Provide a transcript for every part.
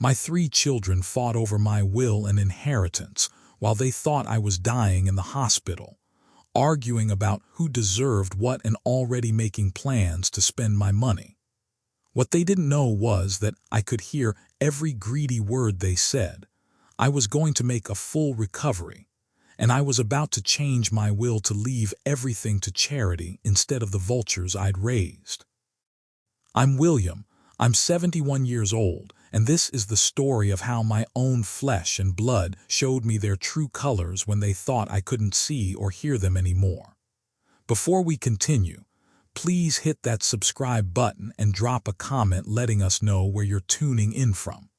My 3 children fought over my will and inheritance while they thought I was dying in the hospital, arguing about who deserved what and already making plans to spend my money. What they didn't know was that I could hear every greedy word they said. I was going to make a full recovery, and I was about to change my will to leave everything to charity instead of the vultures I'd raised. I'm William. I'm 71 years old, and this is the story of how my own flesh and blood showed me their true colors when they thought I couldn't see or hear them anymore. Before we continue, please hit that subscribe button and drop a comment letting us know where you're tuning in from.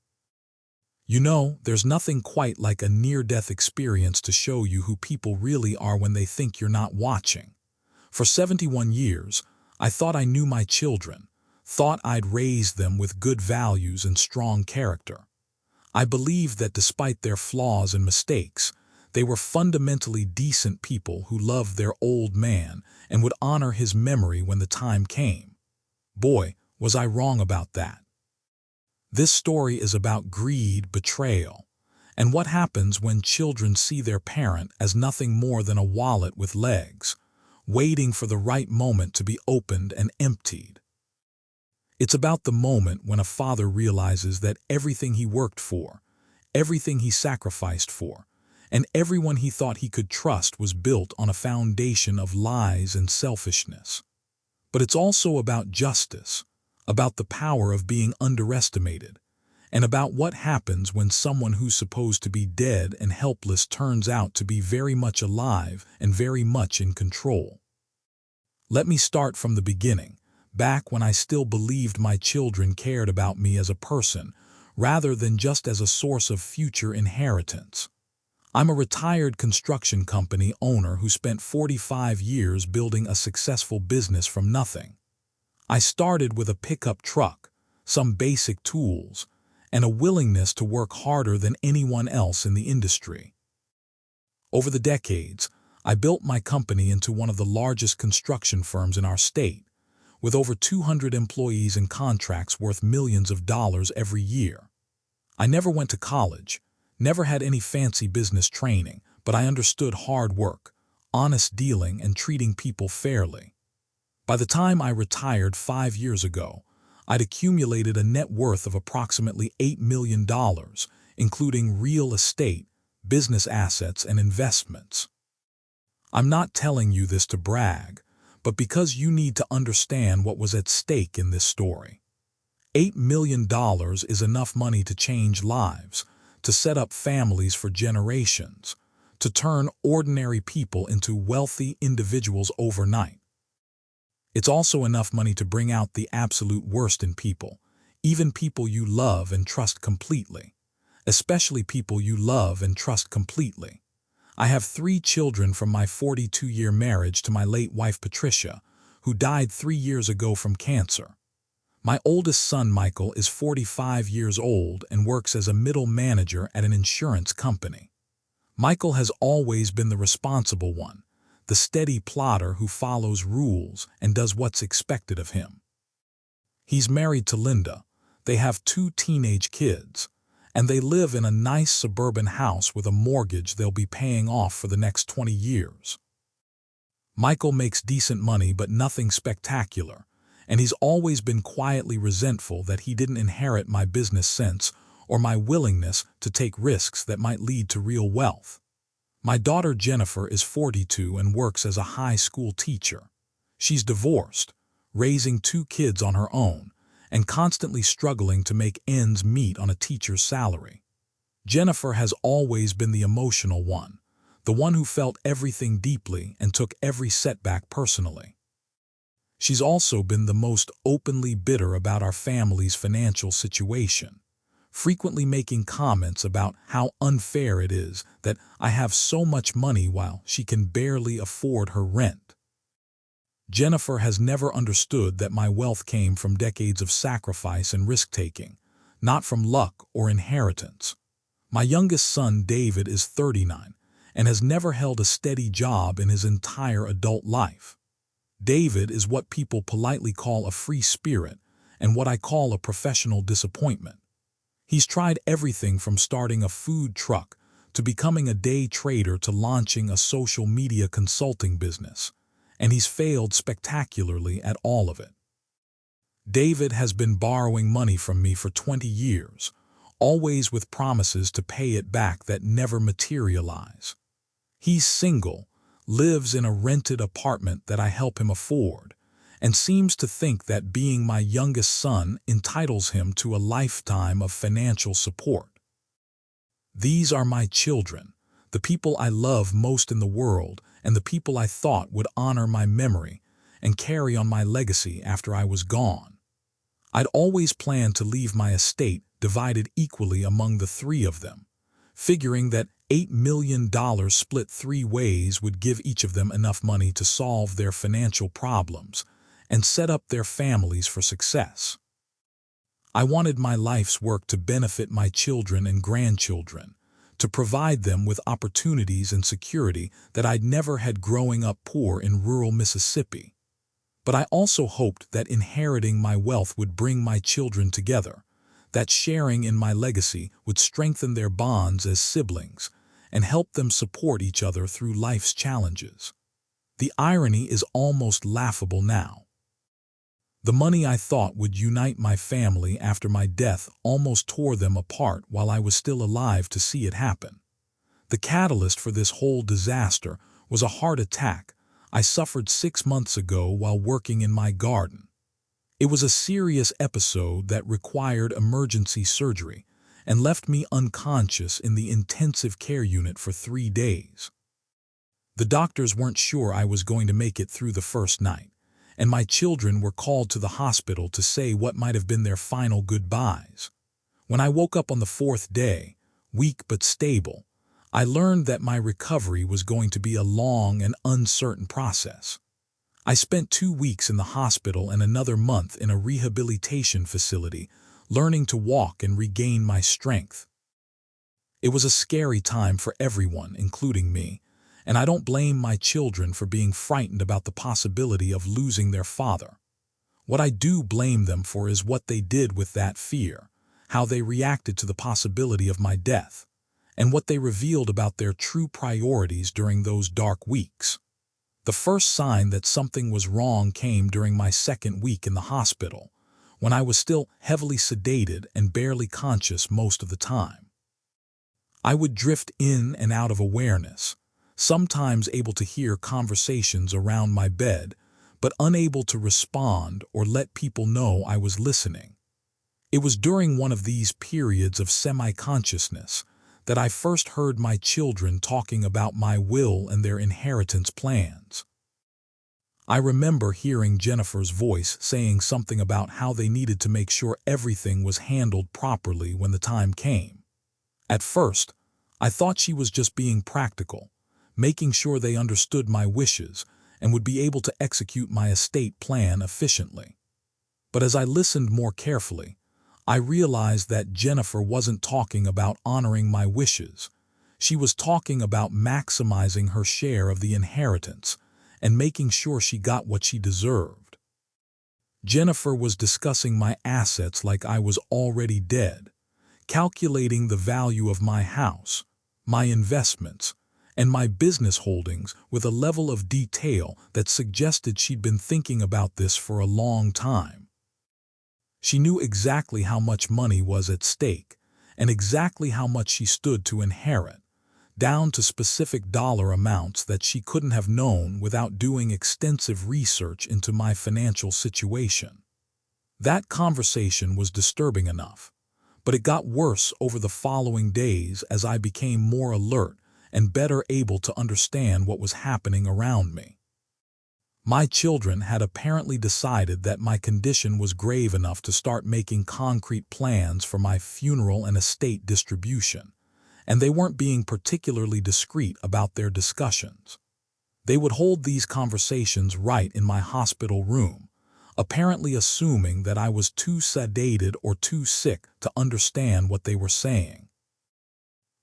You know, there's nothing quite like a near-death experience to show you who people really are when they think you're not watching. For 71 years, I thought I knew my children, thought I'd raised them with good values and strong character. I believed that despite their flaws and mistakes, they were fundamentally decent people who loved their old man and would honor his memory when the time came. Boy, was I wrong about that. This story is about greed, betrayal, and what happens when children see their parent as nothing more than a wallet with legs, waiting for the right moment to be opened and emptied. It's about the moment when a father realizes that everything he worked for, everything he sacrificed for, and everyone he thought he could trust was built on a foundation of lies and selfishness. But it's also about justice, about the power of being underestimated, and about what happens when someone who's supposed to be dead and helpless turns out to be very much alive and very much in control. Let me start from the beginning, back when I still believed my children cared about me as a person, rather than just as a source of future inheritance. I'm a retired construction company owner who spent 45 years building a successful business from nothing. I started with a pickup truck, some basic tools, and a willingness to work harder than anyone else in the industry. Over the decades, I built my company into one of the largest construction firms in our state, with over 200 employees and contracts worth millions of dollars every year. I never went to college, never had any fancy business training, but I understood hard work, honest dealing, and treating people fairly. By the time I retired 5 years ago, I'd accumulated a net worth of approximately $8 million, including real estate, business assets, and investments. I'm not telling you this to brag, but because you need to understand what was at stake in this story. $8 million is enough money to change lives, to set up families for generations, to turn ordinary people into wealthy individuals overnight. It's also enough money to bring out the absolute worst in people, even people you love and trust completely, especially people you love and trust completely. I have 3 children from my 42-year marriage to my late wife Patricia, who died 3 years ago from cancer. My oldest son Michael is 45 years old and works as a middle manager at an insurance company. Michael has always been the responsible one, the steady plotter who follows rules and does what's expected of him. He's married to Linda, they have 2 teenage kids, and they live in a nice suburban house with a mortgage they'll be paying off for the next 20 years. Michael makes decent money but nothing spectacular, and he's always been quietly resentful that he didn't inherit my business sense or my willingness to take risks that might lead to real wealth. My daughter Jennifer is 42 and works as a high school teacher. She's divorced, raising 2 kids on her own, and constantly struggling to make ends meet on a teacher's salary. Jennifer has always been the emotional one, the one who felt everything deeply and took every setback personally. She's also been the most openly bitter about our family's financial situation, frequently making comments about how unfair it is that I have so much money while she can barely afford her rent. Jennifer has never understood that my wealth came from decades of sacrifice and risk-taking, not from luck or inheritance. My youngest son David is 39 and has never held a steady job in his entire adult life. David is what people politely call a free spirit and what I call a professional disappointment. He's tried everything from starting a food truck to becoming a day trader to launching a social media consulting business, and he's failed spectacularly at all of it. David has been borrowing money from me for 20 years, always with promises to pay it back that never materialize. He's single, lives in a rented apartment that I help him afford, and seems to think that being my youngest son entitles him to a lifetime of financial support. These are my children, the people I love most in the world, and the people I thought would honor my memory and carry on my legacy after I was gone. I'd always planned to leave my estate divided equally among the three of them, figuring that $8 million split three ways would give each of them enough money to solve their financial problems and set up their families for success. I wanted my life's work to benefit my children and grandchildren, to provide them with opportunities and security that I'd never had growing up poor in rural Mississippi. But I also hoped that inheriting my wealth would bring my children together, that sharing in my legacy would strengthen their bonds as siblings and help them support each other through life's challenges. The irony is almost laughable now. The money I thought would unite my family after my death almost tore them apart while I was still alive to see it happen. The catalyst for this whole disaster was a heart attack I suffered 6 months ago while working in my garden. It was a serious episode that required emergency surgery and left me unconscious in the intensive care unit for 3 days. The doctors weren't sure I was going to make it through the first night, and my children were called to the hospital to say what might have been their final goodbyes. When I woke up on the 4th day, weak but stable, I learned that my recovery was going to be a long and uncertain process. I spent 2 weeks in the hospital and another month in a rehabilitation facility, learning to walk and regain my strength. It was a scary time for everyone, including me, and I don't blame my children for being frightened about the possibility of losing their father. What I do blame them for is what they did with that fear, how they reacted to the possibility of my death, and what they revealed about their true priorities during those dark weeks. The first sign that something was wrong came during my 2nd week in the hospital, when I was still heavily sedated and barely conscious most of the time. I would drift in and out of awareness, sometimes able to hear conversations around my bed, but unable to respond or let people know I was listening. It was during one of these periods of semi-consciousness that I first heard my children talking about my will and their inheritance plans. I remember hearing Jennifer's voice saying something about how they needed to make sure everything was handled properly when the time came. At first, I thought she was just being practical, making sure they understood my wishes and would be able to execute my estate plan efficiently. But as I listened more carefully, I realized that Jennifer wasn't talking about honoring my wishes. She was talking about maximizing her share of the inheritance and making sure she got what she deserved. Jennifer was discussing my assets like I was already dead, calculating the value of my house, my investments, and my business holdings with a level of detail that suggested she'd been thinking about this for a long time. She knew exactly how much money was at stake and exactly how much she stood to inherit, down to specific dollar amounts that she couldn't have known without doing extensive research into my financial situation. That conversation was disturbing enough, but it got worse over the following days as I became more alert and better able to understand what was happening around me. My children had apparently decided that my condition was grave enough to start making concrete plans for my funeral and estate distribution, and they weren't being particularly discreet about their discussions. They would hold these conversations right in my hospital room, apparently assuming that I was too sedated or too sick to understand what they were saying.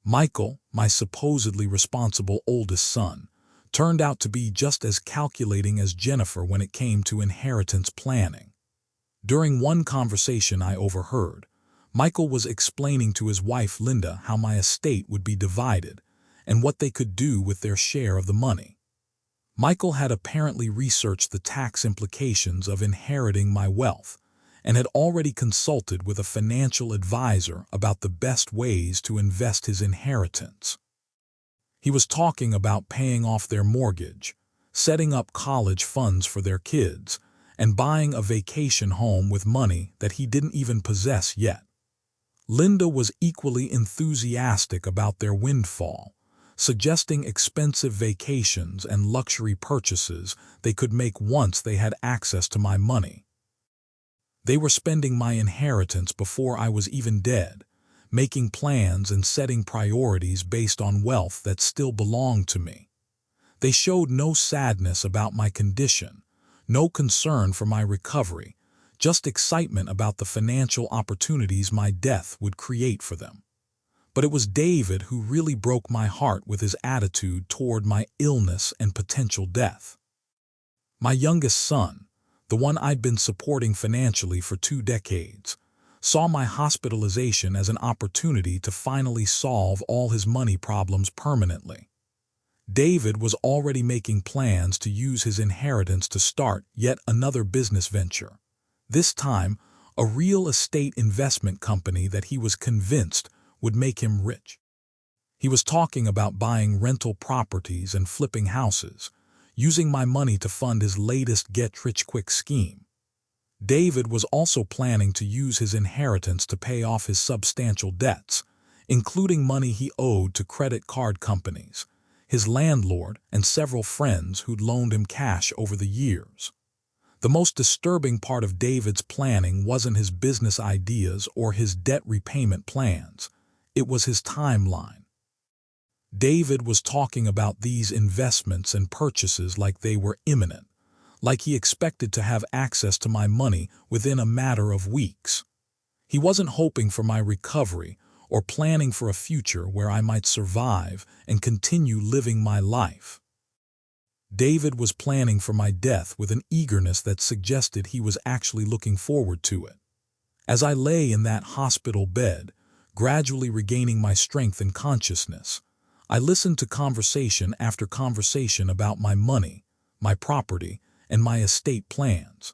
Michael, my supposedly responsible oldest son, turned out to be just as calculating as Jennifer when it came to inheritance planning. During one conversation I overheard, Michael was explaining to his wife Linda how my estate would be divided and what they could do with their share of the money. Michael had apparently researched the tax implications of inheriting my wealth and had already consulted with a financial advisor about the best ways to invest his inheritance. He was talking about paying off their mortgage, setting up college funds for their kids, and buying a vacation home with money that he didn't even possess yet. Linda was equally enthusiastic about their windfall, suggesting expensive vacations and luxury purchases they could make once they had access to my money. They were spending my inheritance before I was even dead, making plans and setting priorities based on wealth that still belonged to me. They showed no sadness about my condition, no concern for my recovery, just excitement about the financial opportunities my death would create for them. But it was David who really broke my heart with his attitude toward my illness and potential death. My youngest son, the one I'd been supporting financially for 2 decades, saw my hospitalization as an opportunity to finally solve all his money problems permanently. David was already making plans to use his inheritance to start yet another business venture, this time a real estate investment company that he was convinced would make him rich. He was talking about buying rental properties and flipping houses, using my money to fund his latest get-rich-quick scheme. David was also planning to use his inheritance to pay off his substantial debts, including money he owed to credit card companies, his landlord, and several friends who'd loaned him cash over the years. The most disturbing part of David's planning wasn't his business ideas or his debt repayment plans. It was his timeline. David was talking about these investments and purchases like they were imminent, like he expected to have access to my money within a matter of weeks. He wasn't hoping for my recovery or planning for a future where I might survive and continue living my life. David was planning for my death with an eagerness that suggested he was actually looking forward to it. As I lay in that hospital bed, gradually regaining my strength and consciousness, I listened to conversation after conversation about my money, my property, and my estate plans.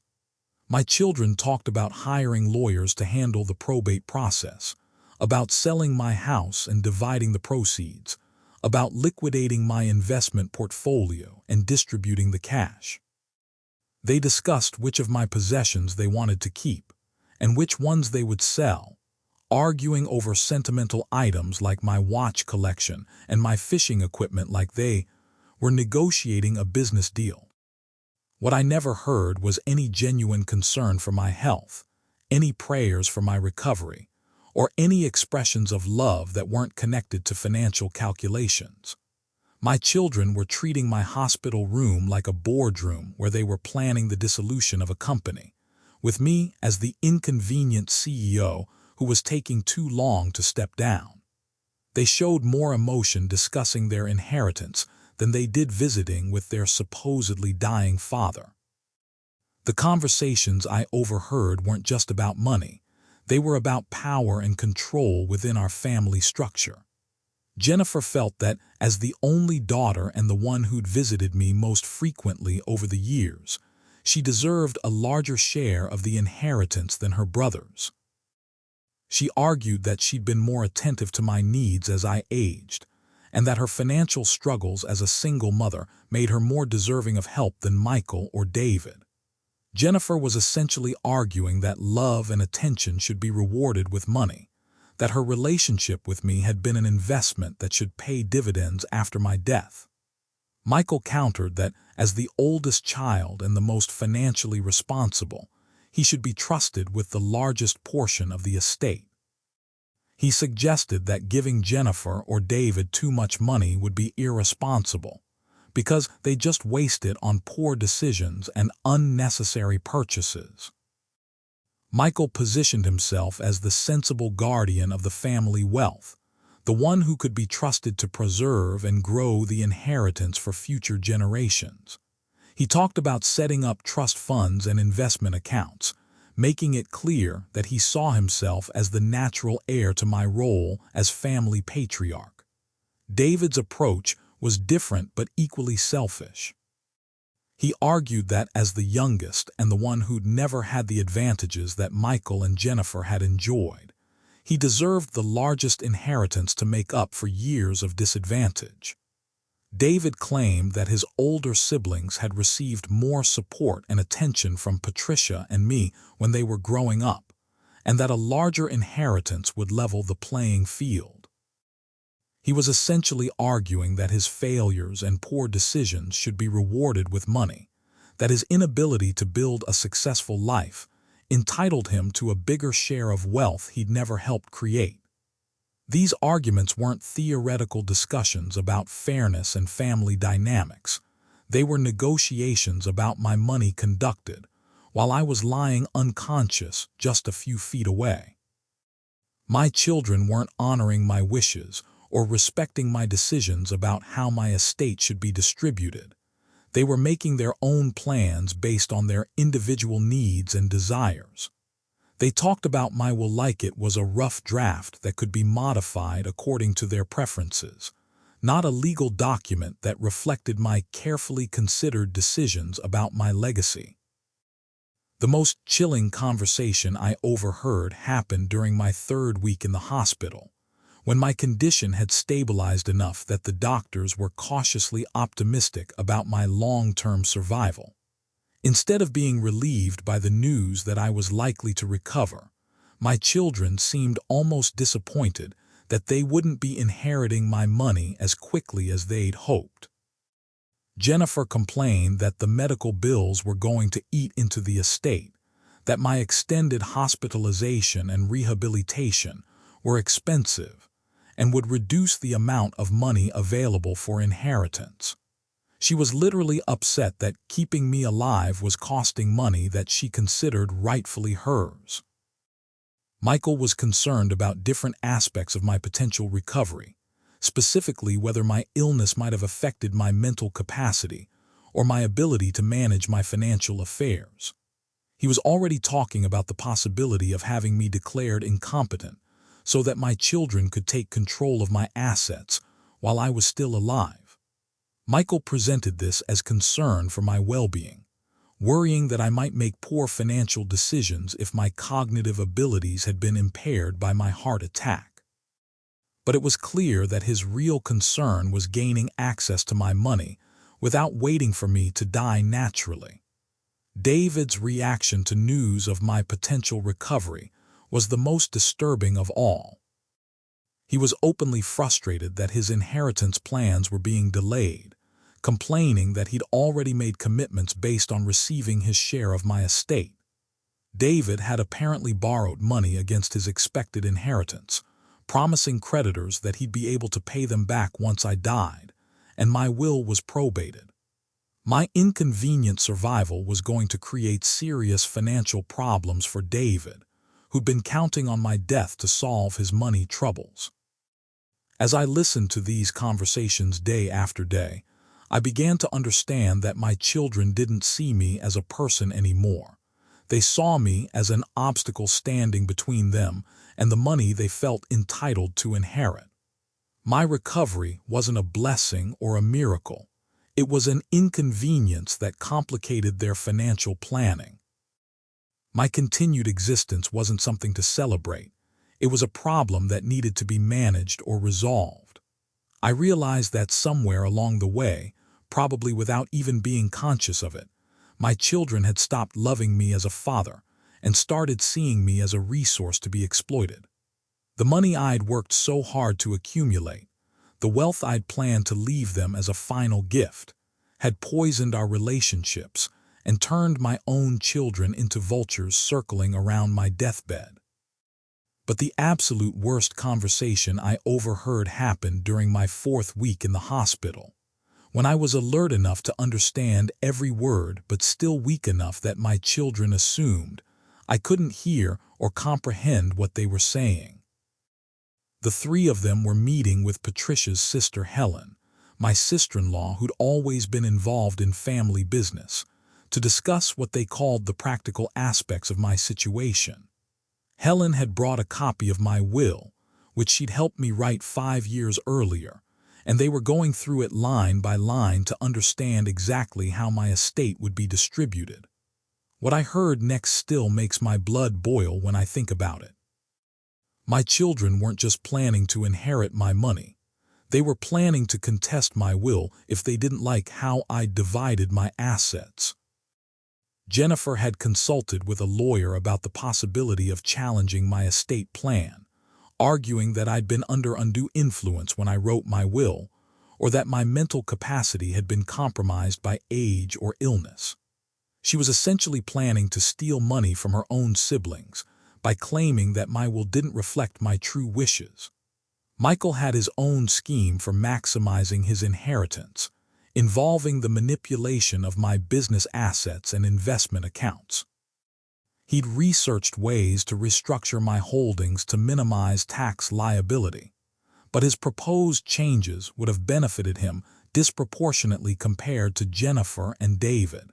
My children talked about hiring lawyers to handle the probate process, about selling my house and dividing the proceeds, about liquidating my investment portfolio and distributing the cash. They discussed which of my possessions they wanted to keep and which ones they would sell, arguing over sentimental items like my watch collection and my fishing equipment like they were negotiating a business deal. What I never heard was any genuine concern for my health, any prayers for my recovery, or any expressions of love that weren't connected to financial calculations. My children were treating my hospital room like a boardroom where they were planning the dissolution of a company, with me as the inconvenient CEO who was taking too long to step down. They showed more emotion discussing their inheritance than they did visiting with their supposedly dying father. The conversations I overheard weren't just about money. They were about power and control within our family structure. Jennifer felt that, as the only daughter and the one who'd visited me most frequently over the years, she deserved a larger share of the inheritance than her brothers. She argued that she'd been more attentive to my needs as I aged, and that her financial struggles as a single mother made her more deserving of help than Michael or David. Jennifer was essentially arguing that love and attention should be rewarded with money, that her relationship with me had been an investment that should pay dividends after my death. Michael countered that, as the oldest child and the most financially responsible, he should be trusted with the largest portion of the estate. He suggested that giving Jennifer or David too much money would be irresponsible, because they just waste it on poor decisions and unnecessary purchases. Michael positioned himself as the sensible guardian of the family wealth, the one who could be trusted to preserve and grow the inheritance for future generations. He talked about setting up trust funds and investment accounts, making it clear that he saw himself as the natural heir to my role as family patriarch. David's approach was different but equally selfish. He argued that as the youngest and the one who'd never had the advantages that Michael and Jennifer had enjoyed, he deserved the largest inheritance to make up for years of disadvantage. David claimed that his older siblings had received more support and attention from Patricia and me when they were growing up, and that a larger inheritance would level the playing field. He was essentially arguing that his failures and poor decisions should be rewarded with money, that his inability to build a successful life entitled him to a bigger share of wealth he'd never helped create. These arguments weren't theoretical discussions about fairness and family dynamics. They were negotiations about my money conducted, while I was lying unconscious just a few feet away. My children weren't honoring my wishes or respecting my decisions about how my estate should be distributed. They were making their own plans based on their individual needs and desires. They talked about my will like it was a rough draft that could be modified according to their preferences, not a legal document that reflected my carefully considered decisions about my legacy. The most chilling conversation I overheard happened during my 3rd week in the hospital, when my condition had stabilized enough that the doctors were cautiously optimistic about my long-term survival. Instead of being relieved by the news that I was likely to recover, my children seemed almost disappointed that they wouldn't be inheriting my money as quickly as they'd hoped. Jennifer complained that the medical bills were going to eat into the estate, that my extended hospitalization and rehabilitation were expensive and would reduce the amount of money available for inheritance. She was literally upset that keeping me alive was costing money that she considered rightfully hers. Michael was concerned about different aspects of my potential recovery, specifically whether my illness might have affected my mental capacity or my ability to manage my financial affairs. He was already talking about the possibility of having me declared incompetent so that my children could take control of my assets while I was still alive. Michael presented this as concern for my well-being, worrying that I might make poor financial decisions if my cognitive abilities had been impaired by my heart attack. But it was clear that his real concern was gaining access to my money without waiting for me to die naturally. David's reaction to news of my potential recovery was the most disturbing of all. He was openly frustrated that his inheritance plans were being delayed, complaining that he'd already made commitments based on receiving his share of my estate. David had apparently borrowed money against his expected inheritance, promising creditors that he'd be able to pay them back once I died, and my will was probated. My inconvenient survival was going to create serious financial problems for David, who'd been counting on my death to solve his money troubles. As I listened to these conversations day after day, I began to understand that my children didn't see me as a person anymore. They saw me as an obstacle standing between them and the money they felt entitled to inherit. My recovery wasn't a blessing or a miracle. It was an inconvenience that complicated their financial planning. My continued existence wasn't something to celebrate. It was a problem that needed to be managed or resolved. I realized that somewhere along the way, probably without even being conscious of it, my children had stopped loving me as a father and started seeing me as a resource to be exploited. The money I'd worked so hard to accumulate, the wealth I'd planned to leave them as a final gift, had poisoned our relationships and turned my own children into vultures circling around my deathbed. But the absolute worst conversation I overheard happened during my 4th week in the hospital, when I was alert enough to understand every word but still weak enough that my children assumed I couldn't hear or comprehend what they were saying. The 3 of them were meeting with Patricia's sister Helen, my sister-in-law who'd always been involved in family business, to discuss what they called the practical aspects of my situation. Helen had brought a copy of my will, which she'd helped me write 5 years earlier, and they were going through it line by line to understand exactly how my estate would be distributed. What I heard next still makes my blood boil when I think about it. My children weren't just planning to inherit my money. They were planning to contest my will if they didn't like how I divided my assets. Jennifer had consulted with a lawyer about the possibility of challenging my estate plan, arguing that I'd been under undue influence when I wrote my will, or that my mental capacity had been compromised by age or illness. She was essentially planning to steal money from her own siblings by claiming that my will didn't reflect my true wishes. Michael had his own scheme for maximizing his inheritance, involving the manipulation of my business assets and investment accounts. He'd researched ways to restructure my holdings to minimize tax liability, but his proposed changes would have benefited him disproportionately compared to Jennifer and David.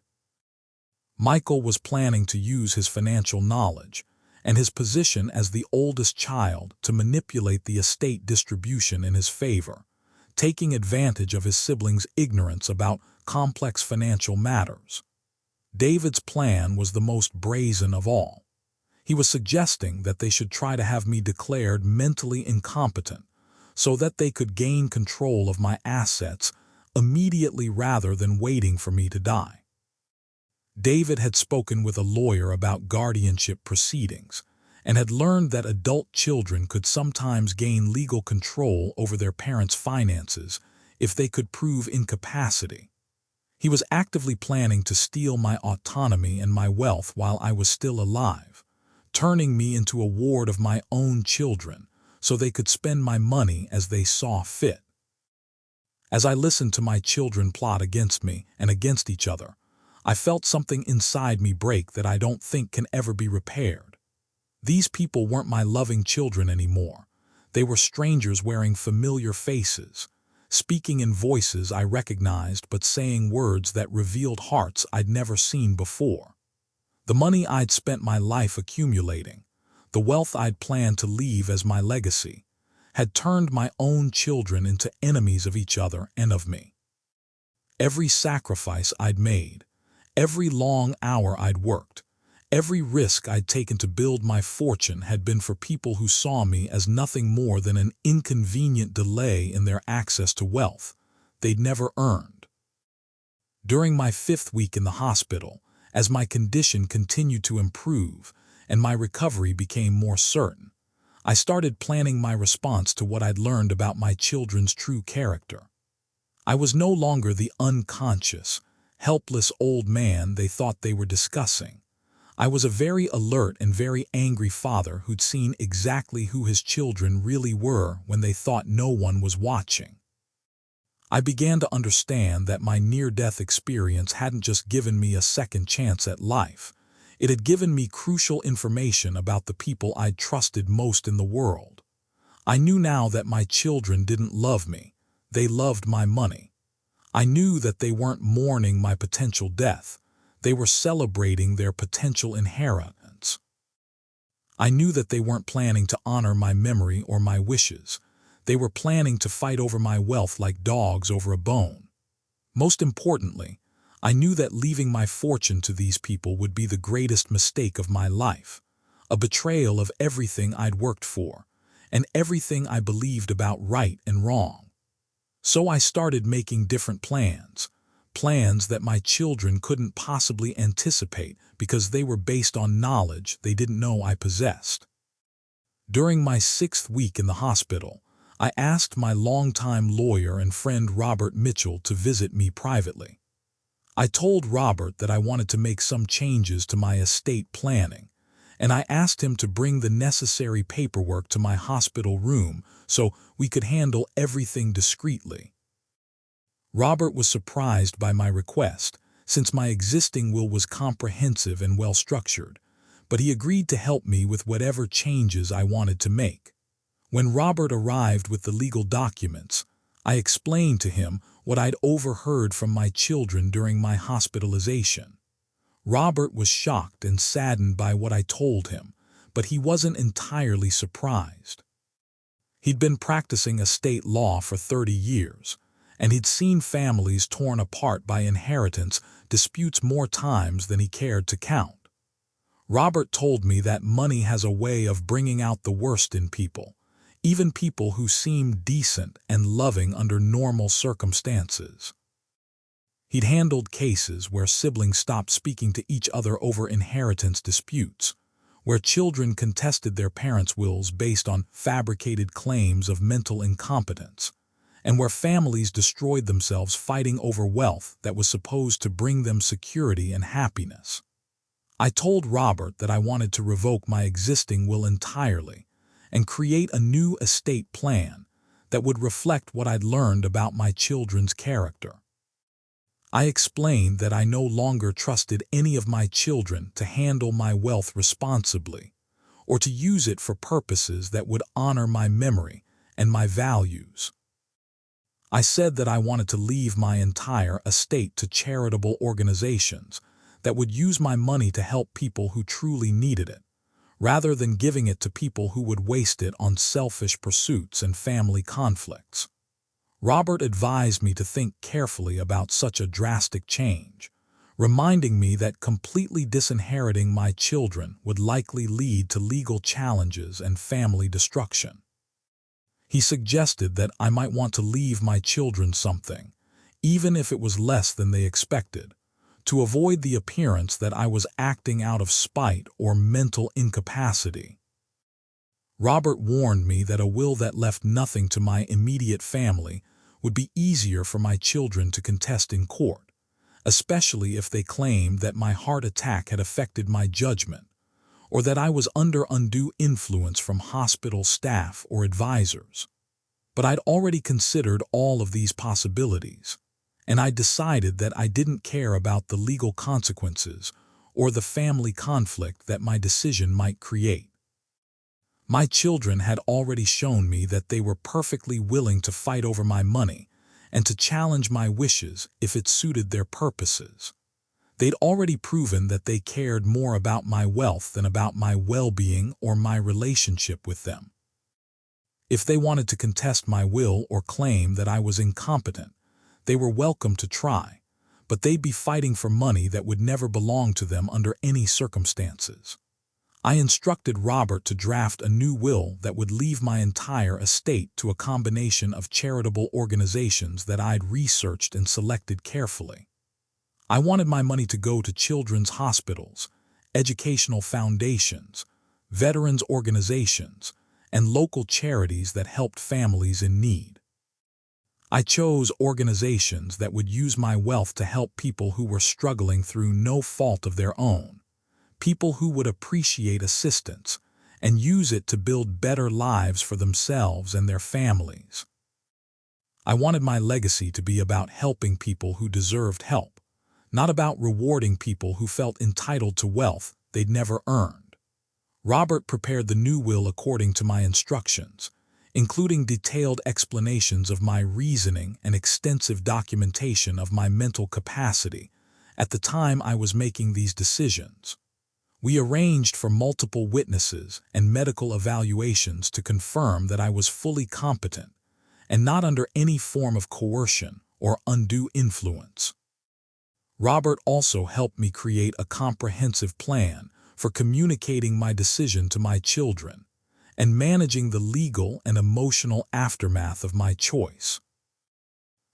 Michael was planning to use his financial knowledge and his position as the oldest child to manipulate the estate distribution in his favor, taking advantage of his siblings' ignorance about complex financial matters. David's plan was the most brazen of all. He was suggesting that they should try to have me declared mentally incompetent so that they could gain control of my assets immediately rather than waiting for me to die. David had spoken with a lawyer about guardianship proceedings and had learned that adult children could sometimes gain legal control over their parents' finances if they could prove incapacity. He was actively planning to steal my autonomy and my wealth while I was still alive, turning me into a ward of my own children so they could spend my money as they saw fit. As I listened to my children plot against me and against each other, I felt something inside me break that I don't think can ever be repaired. These people weren't my loving children anymore. They were strangers wearing familiar faces, speaking in voices I recognized but saying words that revealed hearts I'd never seen before. The money I'd spent my life accumulating, the wealth I'd planned to leave as my legacy, had turned my own children into enemies of each other and of me. Every sacrifice I'd made, every long hour I'd worked, every risk I'd taken to build my fortune had been for people who saw me as nothing more than an inconvenient delay in their access to wealth they'd never earned. During my 5th week in the hospital, as my condition continued to improve and my recovery became more certain, I started planning my response to what I'd learned about my children's true character. I was no longer the unconscious, helpless old man they thought they were discussing. I was a very alert and very angry father who'd seen exactly who his children really were when they thought no one was watching. I began to understand that my near-death experience hadn't just given me a second chance at life. It had given me crucial information about the people I'd trusted most in the world. I knew now that my children didn't love me. They loved my money. I knew that they weren't mourning my potential death. They were celebrating their potential inheritance. I knew that they weren't planning to honor my memory or my wishes. They were planning to fight over my wealth like dogs over a bone. Most importantly, I knew that leaving my fortune to these people would be the greatest mistake of my life, a betrayal of everything I'd worked for, and everything I believed about right and wrong. So I started making different plans that my children couldn't possibly anticipate because they were based on knowledge they didn't know I possessed. During my 6th week in the hospital, I asked my longtime lawyer and friend Robert Mitchell to visit me privately. I told Robert that I wanted to make some changes to my estate planning, and I asked him to bring the necessary paperwork to my hospital room so we could handle everything discreetly. Robert was surprised by my request, since my existing will was comprehensive and well-structured, but he agreed to help me with whatever changes I wanted to make. When Robert arrived with the legal documents, I explained to him what I'd overheard from my children during my hospitalization. Robert was shocked and saddened by what I told him, but he wasn't entirely surprised. He'd been practicing estate law for 30 years, and he'd seen families torn apart by inheritance disputes more times than he cared to count. Robert told me that money has a way of bringing out the worst in people, even people who seem decent and loving under normal circumstances. He'd handled cases where siblings stopped speaking to each other over inheritance disputes, where children contested their parents' wills based on fabricated claims of mental incompetence, and where families destroyed themselves fighting over wealth that was supposed to bring them security and happiness. I told Robert that I wanted to revoke my existing will entirely and create a new estate plan that would reflect what I'd learned about my children's character. I explained that I no longer trusted any of my children to handle my wealth responsibly or to use it for purposes that would honor my memory and my values. I said that I wanted to leave my entire estate to charitable organizations that would use my money to help people who truly needed it, rather than giving it to people who would waste it on selfish pursuits and family conflicts. Robert advised me to think carefully about such a drastic change, reminding me that completely disinheriting my children would likely lead to legal challenges and family destruction. He suggested that I might want to leave my children something, even if it was less than they expected, to avoid the appearance that I was acting out of spite or mental incapacity. Robert warned me that a will that left nothing to my immediate family would be easier for my children to contest in court, especially if they claimed that my heart attack had affected my judgment, or that I was under undue influence from hospital staff or advisors. But I'd already considered all of these possibilities, and I decided that I didn't care about the legal consequences or the family conflict that my decision might create. My children had already shown me that they were perfectly willing to fight over my money and to challenge my wishes if it suited their purposes. They'd already proven that they cared more about my wealth than about my well-being or my relationship with them. If they wanted to contest my will or claim that I was incompetent, they were welcome to try, but they'd be fighting for money that would never belong to them under any circumstances. I instructed Robert to draft a new will that would leave my entire estate to a combination of charitable organizations that I'd researched and selected carefully. I wanted my money to go to children's hospitals, educational foundations, veterans organizations, and local charities that helped families in need. I chose organizations that would use my wealth to help people who were struggling through no fault of their own, people who would appreciate assistance and use it to build better lives for themselves and their families. I wanted my legacy to be about helping people who deserved help, not about rewarding people who felt entitled to wealth they'd never earned. Robert prepared the new will according to my instructions, including detailed explanations of my reasoning and extensive documentation of my mental capacity at the time I was making these decisions. We arranged for multiple witnesses and medical evaluations to confirm that I was fully competent and not under any form of coercion or undue influence. Robert also helped me create a comprehensive plan for communicating my decision to my children and managing the legal and emotional aftermath of my choice.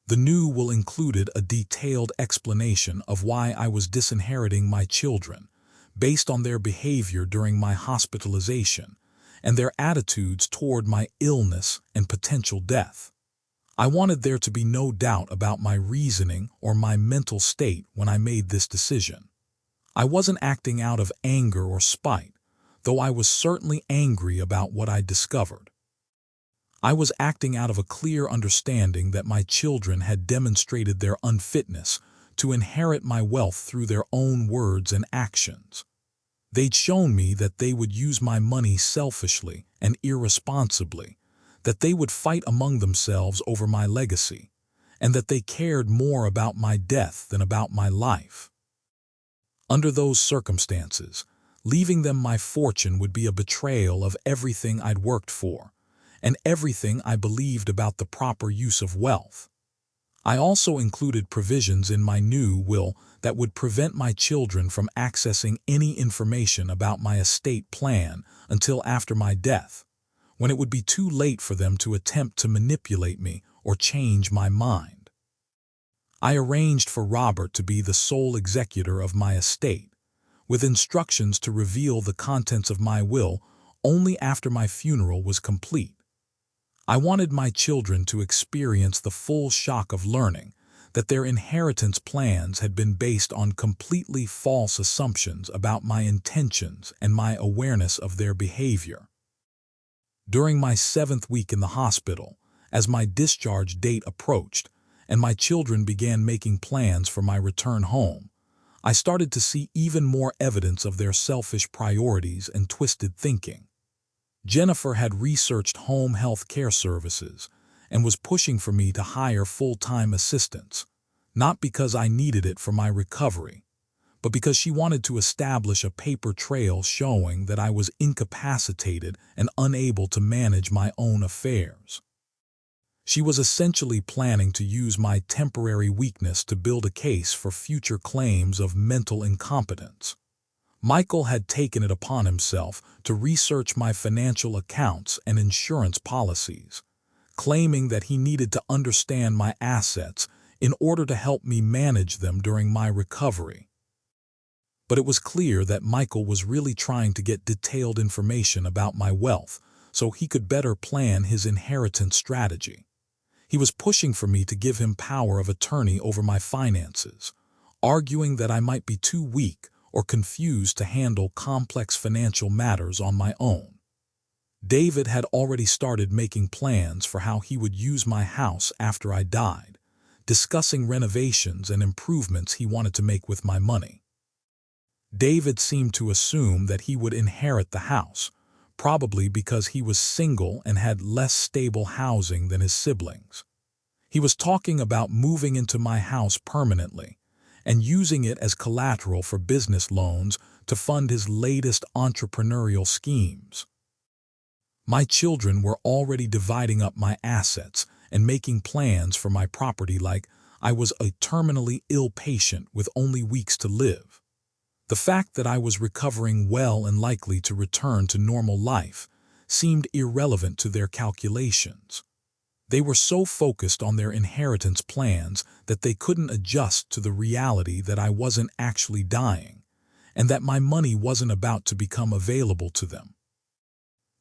The new will included a detailed explanation of why I was disinheriting my children, based on their behavior during my hospitalization and their attitudes toward my illness and potential death. I wanted there to be no doubt about my reasoning or my mental state when I made this decision. I wasn't acting out of anger or spite, though I was certainly angry about what I discovered. I was acting out of a clear understanding that my children had demonstrated their unfitness to inherit my wealth through their own words and actions. They'd shown me that they would use my money selfishly and irresponsibly, that they would fight among themselves over my legacy, and that they cared more about my death than about my life. Under those circumstances, leaving them my fortune would be a betrayal of everything I'd worked for, and everything I believed about the proper use of wealth. I also included provisions in my new will that would prevent my children from accessing any information about my estate plan until after my death, when it would be too late for them to attempt to manipulate me or change my mind. I arranged for Robert to be the sole executor of my estate, with instructions to reveal the contents of my will only after my funeral was complete. I wanted my children to experience the full shock of learning that their inheritance plans had been based on completely false assumptions about my intentions and my awareness of their behavior. During my 7th week in the hospital, as my discharge date approached and my children began making plans for my return home, I started to see even more evidence of their selfish priorities and twisted thinking. Jennifer had researched home health care services and was pushing for me to hire full-time assistants, not because I needed it for my recovery, but because she wanted to establish a paper trail showing that I was incapacitated and unable to manage my own affairs. She was essentially planning to use my temporary weakness to build a case for future claims of mental incompetence. Michael had taken it upon himself to research my financial accounts and insurance policies, claiming that he needed to understand my assets in order to help me manage them during my recovery. But it was clear that Michael was really trying to get detailed information about my wealth so he could better plan his inheritance strategy. He was pushing for me to give him power of attorney over my finances, arguing that I might be too weak or confused to handle complex financial matters on my own. David had already started making plans for how he would use my house after I died, discussing renovations and improvements he wanted to make with my money. David seemed to assume that he would inherit the house, probably because he was single and had less stable housing than his siblings. He was talking about moving into my house permanently and using it as collateral for business loans to fund his latest entrepreneurial schemes. My children were already dividing up my assets and making plans for my property like I was a terminally ill patient with only weeks to live. The fact that I was recovering well and likely to return to normal life seemed irrelevant to their calculations. They were so focused on their inheritance plans that they couldn't adjust to the reality that I wasn't actually dying, and that my money wasn't about to become available to them.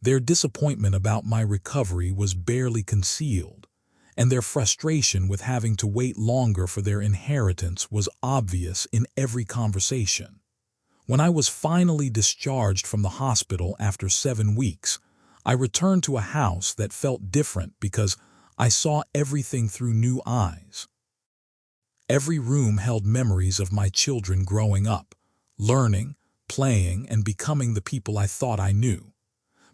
Their disappointment about my recovery was barely concealed, and their frustration with having to wait longer for their inheritance was obvious in every conversation. When I was finally discharged from the hospital after 7 weeks, I returned to a house that felt different because I saw everything through new eyes. Every room held memories of my children growing up, learning, playing, and becoming the people I thought I knew.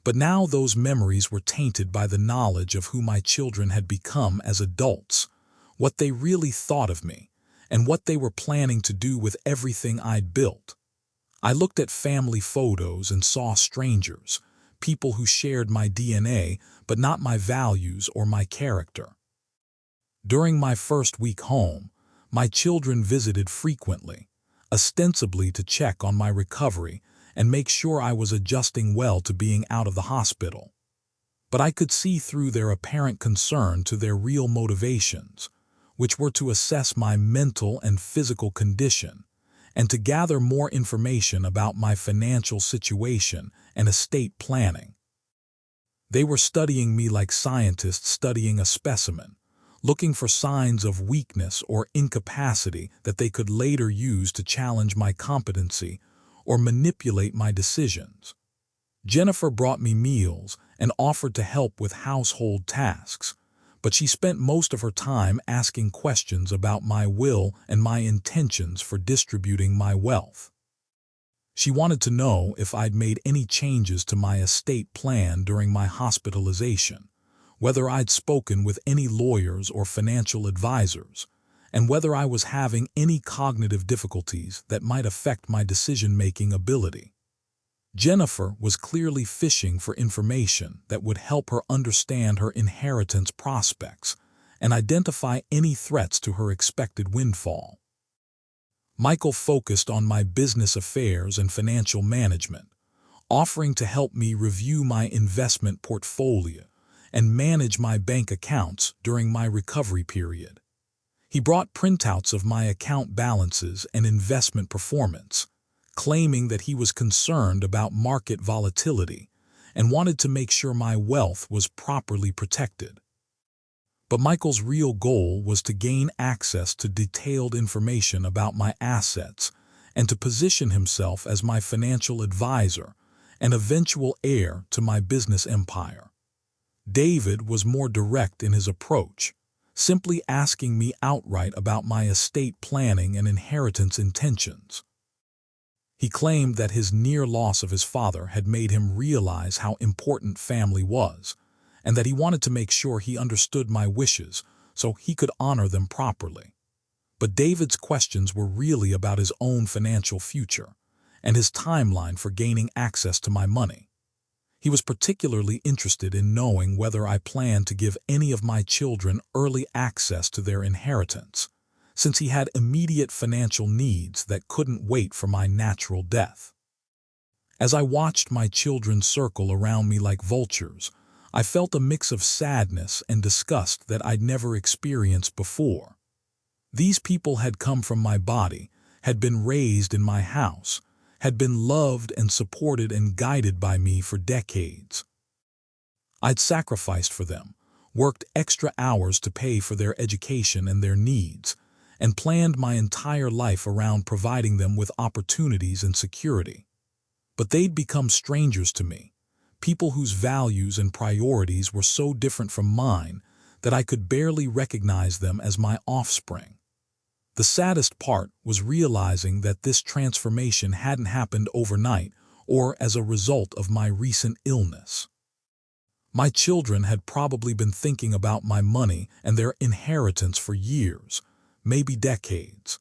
But now those memories were tainted by the knowledge of who my children had become as adults, what they really thought of me, and what they were planning to do with everything I'd built. I looked at family photos and saw strangers, people who shared my DNA but not my values or my character. During my first week home, my children visited frequently, ostensibly to check on my recovery and make sure I was adjusting well to being out of the hospital. But I could see through their apparent concern to their real motivations, which were to assess my mental and physical condition and to gather more information about my financial situation and estate planning. They were studying me like scientists studying a specimen, looking for signs of weakness or incapacity that they could later use to challenge my competency or manipulate my decisions. Jennifer brought me meals and offered to help with household tasks, but she spent most of her time asking questions about my will and my intentions for distributing my wealth. She wanted to know if I'd made any changes to my estate plan during my hospitalization, whether I'd spoken with any lawyers or financial advisors, and whether I was having any cognitive difficulties that might affect my decision-making ability. Jennifer was clearly fishing for information that would help her understand her inheritance prospects and identify any threats to her expected windfall. Michael focused on my business affairs and financial management, offering to help me review my investment portfolio and manage my bank accounts during my recovery period. He brought printouts of my account balances and investment performance, claiming that he was concerned about market volatility and wanted to make sure my wealth was properly protected. But Michael's real goal was to gain access to detailed information about my assets and to position himself as my financial advisor and eventual heir to my business empire. David was more direct in his approach, simply asking me outright about my estate planning and inheritance intentions. He claimed that his near loss of his father had made him realize how important family was, and that he wanted to make sure he understood my wishes so he could honor them properly. But David's questions were really about his own financial future and his timeline for gaining access to my money. He was particularly interested in knowing whether I planned to give any of my children early access to their inheritance, since he had immediate financial needs that couldn't wait for my natural death. As I watched my children circle around me like vultures, I felt a mix of sadness and disgust that I'd never experienced before. These people had come from my body, had been raised in my house, had been loved and supported and guided by me for decades. I'd sacrificed for them, worked extra hours to pay for their education and their needs, and planned my entire life around providing them with opportunities and security. But they'd become strangers to me, people whose values and priorities were so different from mine that I could barely recognize them as my offspring. The saddest part was realizing that this transformation hadn't happened overnight or as a result of my recent illness. My children had probably been thinking about my money and their inheritance for years, maybe decades.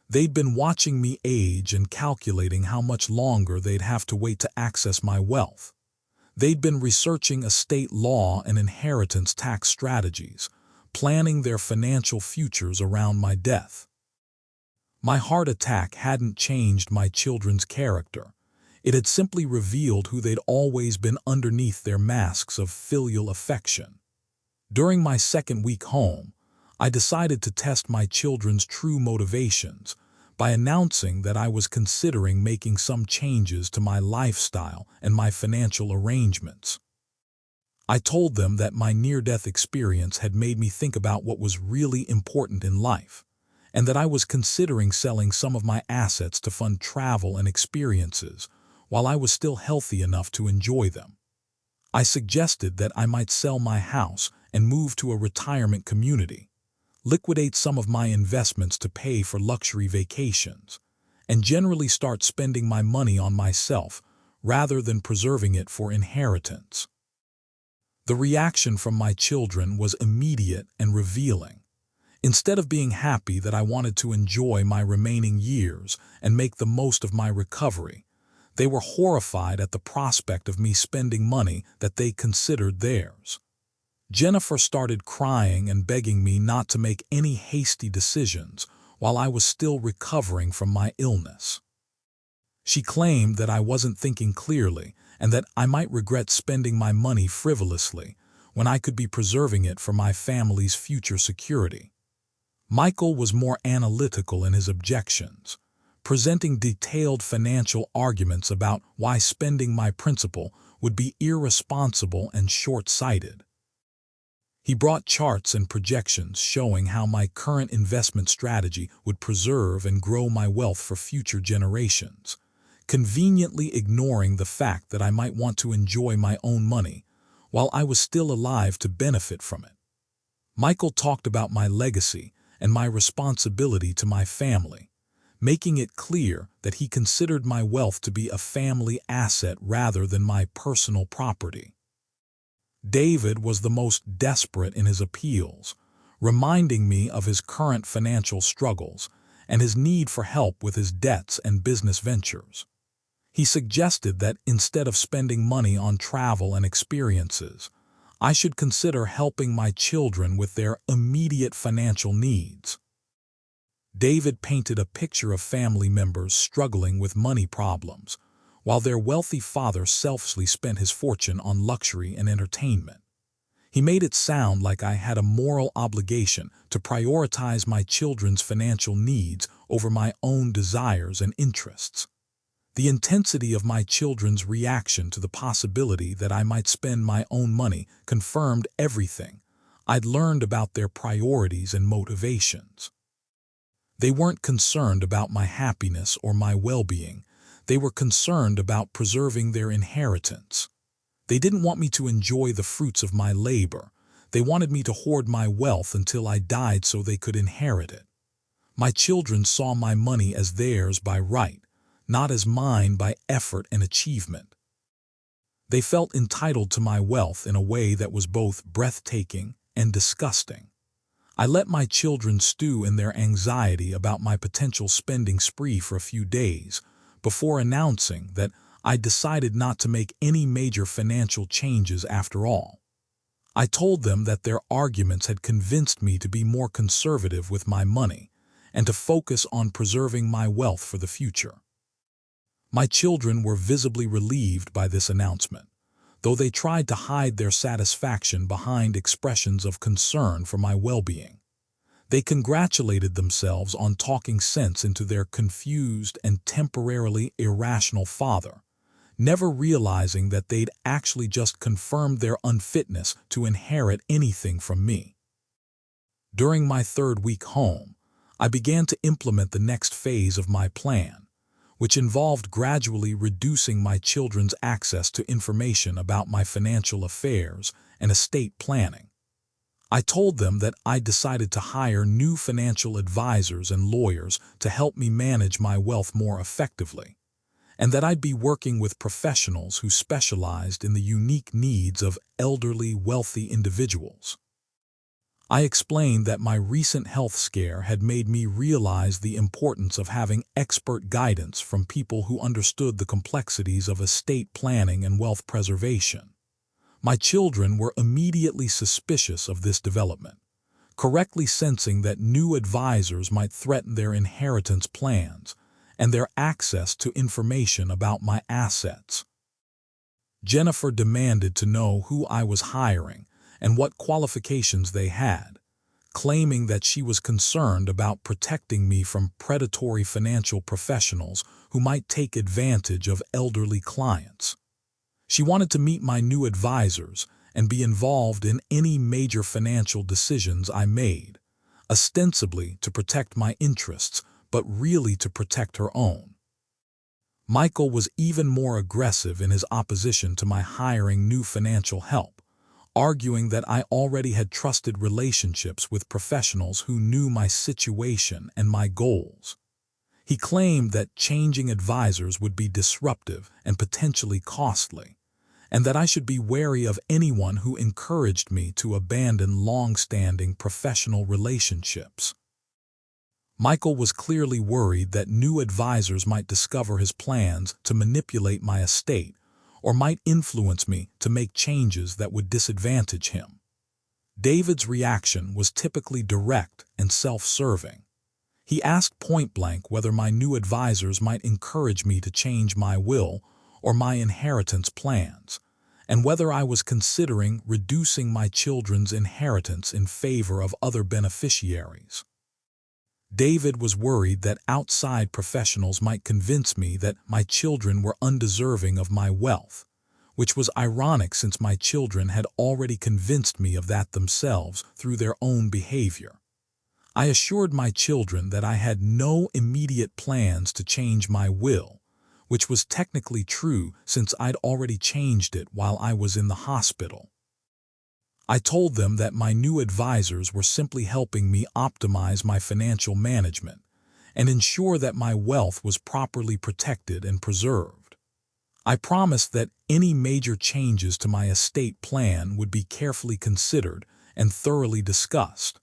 They'd been watching me age and calculating how much longer they'd have to wait to access my wealth. They'd been researching estate law and inheritance tax strategies, planning their financial futures around my death. My heart attack hadn't changed my children's character. It had simply revealed who they'd always been underneath their masks of filial affection. During my second week home, I decided to test my children's true motivations by announcing that I was considering making some changes to my lifestyle and my financial arrangements. I told them that my near-death experience had made me think about what was really important in life, and that I was considering selling some of my assets to fund travel and experiences while I was still healthy enough to enjoy them. I suggested that I might sell my house and move to a retirement community, liquidate some of my investments to pay for luxury vacations, and generally start spending my money on myself rather than preserving it for inheritance. The reaction from my children was immediate and revealing. Instead of being happy that I wanted to enjoy my remaining years and make the most of my recovery, they were horrified at the prospect of me spending money that they considered theirs. Jennifer started crying and begging me not to make any hasty decisions while I was still recovering from my illness. She claimed that I wasn't thinking clearly and that I might regret spending my money frivolously when I could be preserving it for my family's future security. Michael was more analytical in his objections, presenting detailed financial arguments about why spending my principal would be irresponsible and short-sighted. He brought charts and projections showing how my current investment strategy would preserve and grow my wealth for future generations, conveniently ignoring the fact that I might want to enjoy my own money while I was still alive to benefit from it. Michael talked about my legacy and my responsibility to my family, making it clear that he considered my wealth to be a family asset rather than my personal property. David was the most desperate in his appeals, reminding me of his current financial struggles and his need for help with his debts and business ventures. He suggested that instead of spending money on travel and experiences, I should consider helping my children with their immediate financial needs. David painted a picture of family members struggling with money problems, while their wealthy father selfishly spent his fortune on luxury and entertainment. He made it sound like I had a moral obligation to prioritize my children's financial needs over my own desires and interests. The intensity of my children's reaction to the possibility that I might spend my own money confirmed everything I'd learned about their priorities and motivations. They weren't concerned about my happiness or my well-being. They were concerned about preserving their inheritance. They didn't want me to enjoy the fruits of my labor. They wanted me to hoard my wealth until I died so they could inherit it. My children saw my money as theirs by right, not as mine by effort and achievement. They felt entitled to my wealth in a way that was both breathtaking and disgusting. I let my children stew in their anxiety about my potential spending spree for a few days before announcing that I decided not to make any major financial changes after all. I told them that their arguments had convinced me to be more conservative with my money and to focus on preserving my wealth for the future. My children were visibly relieved by this announcement, though they tried to hide their satisfaction behind expressions of concern for my well-being. They congratulated themselves on talking sense into their confused and temporarily irrational father, never realizing that they'd actually just confirmed their unfitness to inherit anything from me. During my third week home, I began to implement the next phase of my plan, which involved gradually reducing my children's access to information about my financial affairs and estate planning. I told them that I decided to hire new financial advisors and lawyers to help me manage my wealth more effectively, and that I'd be working with professionals who specialized in the unique needs of elderly, wealthy individuals. I explained that my recent health scare had made me realize the importance of having expert guidance from people who understood the complexities of estate planning and wealth preservation. My children were immediately suspicious of this development, correctly sensing that new advisors might threaten their inheritance plans and their access to information about my assets. Jennifer demanded to know who I was hiring and what qualifications they had, claiming that she was concerned about protecting me from predatory financial professionals who might take advantage of elderly clients. She wanted to meet my new advisors and be involved in any major financial decisions I made, ostensibly to protect my interests, but really to protect her own. Michael was even more aggressive in his opposition to my hiring new financial help, arguing that I already had trusted relationships with professionals who knew my situation and my goals. He claimed that changing advisors would be disruptive and potentially costly, and that I should be wary of anyone who encouraged me to abandon long-standing professional relationships. Michael was clearly worried that new advisors might discover his plans to manipulate my estate or might influence me to make changes that would disadvantage him. David's reaction was typically direct and self-serving. He asked point-blank whether my new advisors might encourage me to change my will or my inheritance plans, and whether I was considering reducing my children's inheritance in favor of other beneficiaries. David was worried that outside professionals might convince me that my children were undeserving of my wealth, which was ironic since my children had already convinced me of that themselves through their own behavior. I assured my children that I had no immediate plans to change my will, which was technically true since I'd already changed it while I was in the hospital. I told them that my new advisors were simply helping me optimize my financial management and ensure that my wealth was properly protected and preserved. I promised that any major changes to my estate plan would be carefully considered and thoroughly discussed,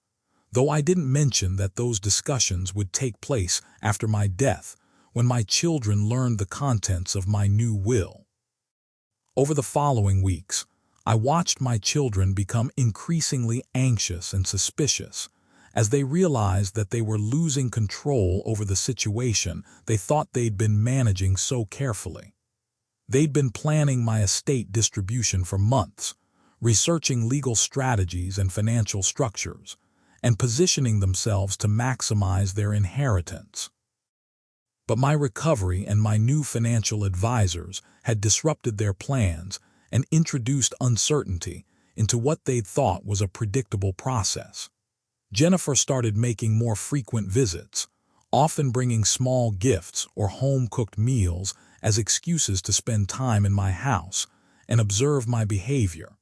though I didn't mention that those discussions would take place after my death, when my children learned the contents of my new will. Over the following weeks, I watched my children become increasingly anxious and suspicious as they realized that they were losing control over the situation they thought they'd been managing so carefully. They'd been planning my estate distribution for months, researching legal strategies and financial structures, and positioning themselves to maximize their inheritance. But my recovery and my new financial advisors had disrupted their plans and introduced uncertainty into what they'd thought was a predictable process. Jennifer started making more frequent visits, often bringing small gifts or home-cooked meals as excuses to spend time in my house and observe my behavior.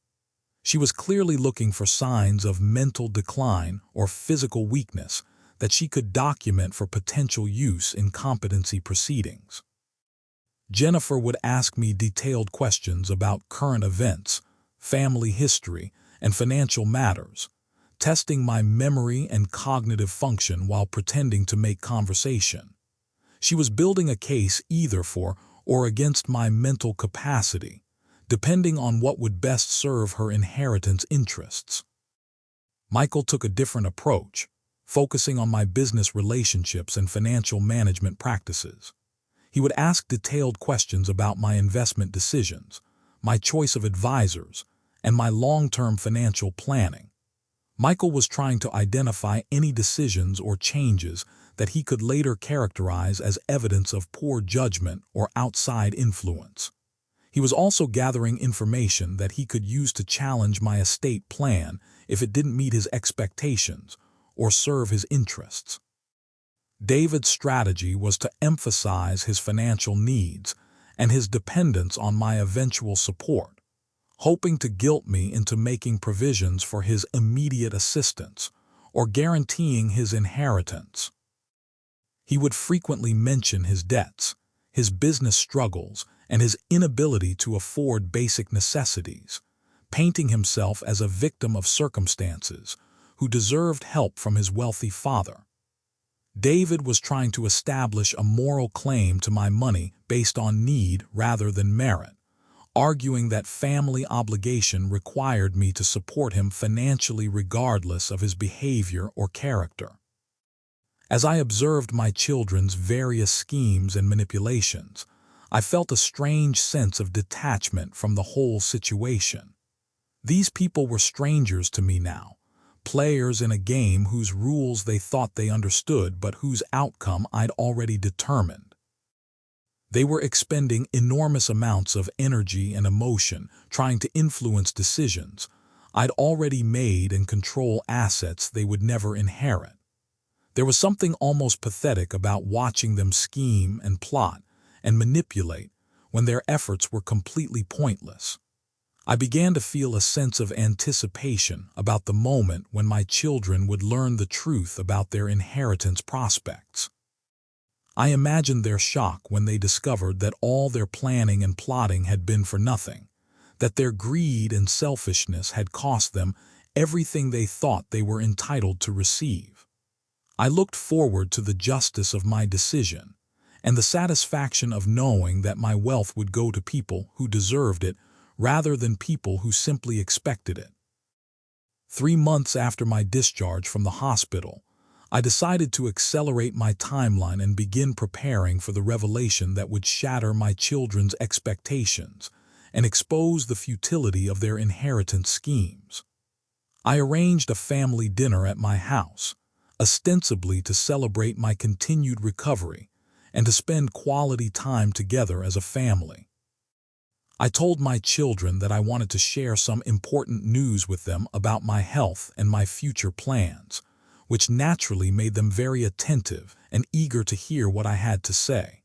She was clearly looking for signs of mental decline or physical weakness that she could document for potential use in competency proceedings. Jennifer would ask me detailed questions about current events, family history, and financial matters, testing my memory and cognitive function while pretending to make conversation. She was building a case either for or against my mental capacity, depending on what would best serve her inheritance interests. Michael took a different approach, focusing on my business relationships and financial management practices. He would ask detailed questions about my investment decisions, my choice of advisors, and my long-term financial planning. Michael was trying to identify any decisions or changes that he could later characterize as evidence of poor judgment or outside influence. He was also gathering information that he could use to challenge my estate plan if it didn't meet his expectations or serve his interests. David's strategy was to emphasize his financial needs and his dependence on my eventual support, hoping to guilt me into making provisions for his immediate assistance or guaranteeing his inheritance. He would frequently mention his debts, his business struggles, and his inability to afford basic necessities, painting himself as a victim of circumstances who deserved help from his wealthy father. David was trying to establish a moral claim to my money based on need rather than merit, arguing that family obligation required me to support him financially regardless of his behavior or character. As I observed my children's various schemes and manipulations, I felt a strange sense of detachment from the whole situation. These people were strangers to me now, players in a game whose rules they thought they understood but whose outcome I'd already determined. They were expending enormous amounts of energy and emotion trying to influence decisions I'd already made and control assets they would never inherit. There was something almost pathetic about watching them scheme and plot and manipulate when their efforts were completely pointless. I began to feel a sense of anticipation about the moment when my children would learn the truth about their inheritance prospects. I imagined their shock when they discovered that all their planning and plotting had been for nothing, that their greed and selfishness had cost them everything they thought they were entitled to receive. I looked forward to the justice of my decision and the satisfaction of knowing that my wealth would go to people who deserved it rather than people who simply expected it. 3 months after my discharge from the hospital, I decided to accelerate my timeline and begin preparing for the revelation that would shatter my children's expectations and expose the futility of their inheritance schemes. I arranged a family dinner at my house, ostensibly to celebrate my continued recovery and to spend quality time together as a family. I told my children that I wanted to share some important news with them about my health and my future plans, which naturally made them very attentive and eager to hear what I had to say.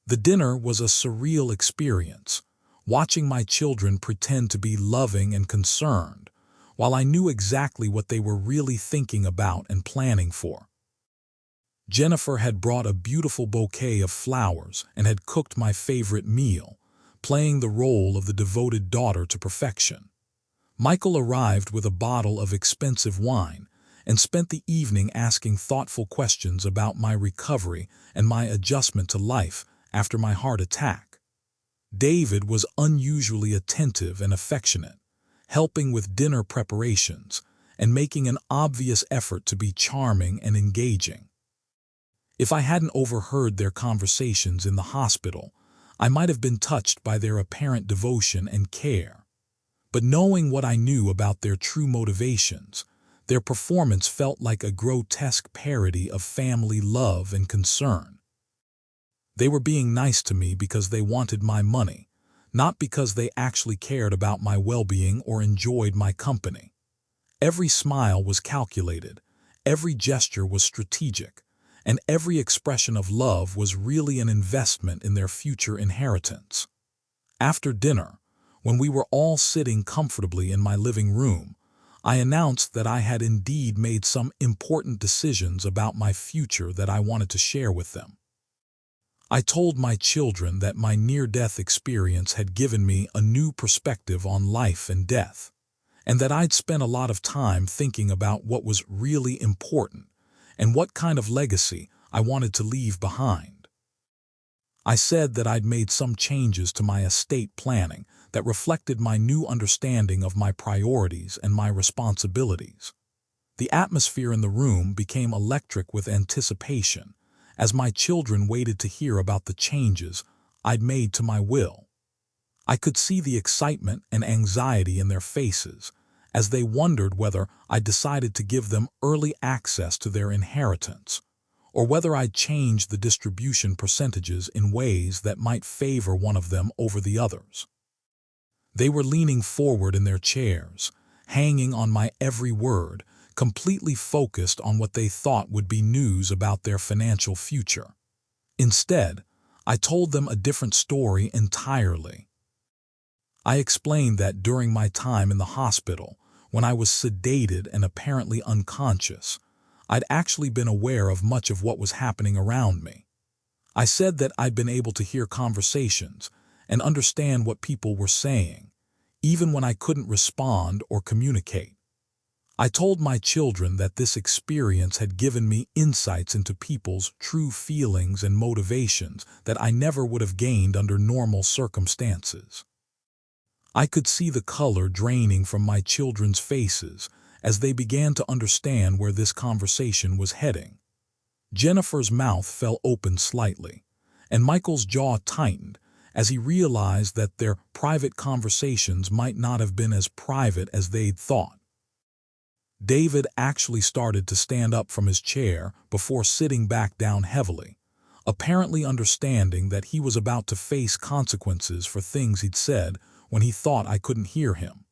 The dinner was a surreal experience, watching my children pretend to be loving and concerned, while I knew exactly what they were really thinking about and planning for. Jennifer had brought a beautiful bouquet of flowers and had cooked my favorite meal, playing the role of the devoted daughter to perfection. Michael arrived with a bottle of expensive wine and spent the evening asking thoughtful questions about my recovery and my adjustment to life after my heart attack. David was unusually attentive and affectionate, helping with dinner preparations and making an obvious effort to be charming and engaging. If I hadn't overheard their conversations in the hospital, I might have been touched by their apparent devotion and care. But knowing what I knew about their true motivations, their performance felt like a grotesque parody of family love and concern. They were being nice to me because they wanted my money, not because they actually cared about my well-being or enjoyed my company. Every smile was calculated, every gesture was strategic, and every expression of love was really an investment in their future inheritance. After dinner, when we were all sitting comfortably in my living room, I announced that I had indeed made some important decisions about my future that I wanted to share with them. I told my children that my near-death experience had given me a new perspective on life and death, and that I'd spent a lot of time thinking about what was really important and what kind of legacy I wanted to leave behind. I said that I'd made some changes to my estate planning that reflected my new understanding of my priorities and my responsibilities. The atmosphere in the room became electric with anticipation as my children waited to hear about the changes I'd made to my will. I could see the excitement and anxiety in their faces as they wondered whether I'd decided to give them early access to their inheritance, or whether I'd changed the distribution percentages in ways that might favor one of them over the others. They were leaning forward in their chairs, hanging on my every word, completely focused on what they thought would be news about their financial future. Instead, I told them a different story entirely. I explained that during my time in the hospital, when I was sedated and apparently unconscious, I'd actually been aware of much of what was happening around me. I said that I'd been able to hear conversations and understand what people were saying, even when I couldn't respond or communicate. I told my children that this experience had given me insights into people's true feelings and motivations that I never would have gained under normal circumstances. I could see the color draining from my children's faces as they began to understand where this conversation was heading. Jennifer's mouth fell open slightly, and Michael's jaw tightened as he realized that their private conversations might not have been as private as they'd thought. David actually started to stand up from his chair before sitting back down heavily, apparently understanding that he was about to face consequences for things he'd said when he thought I couldn't hear him.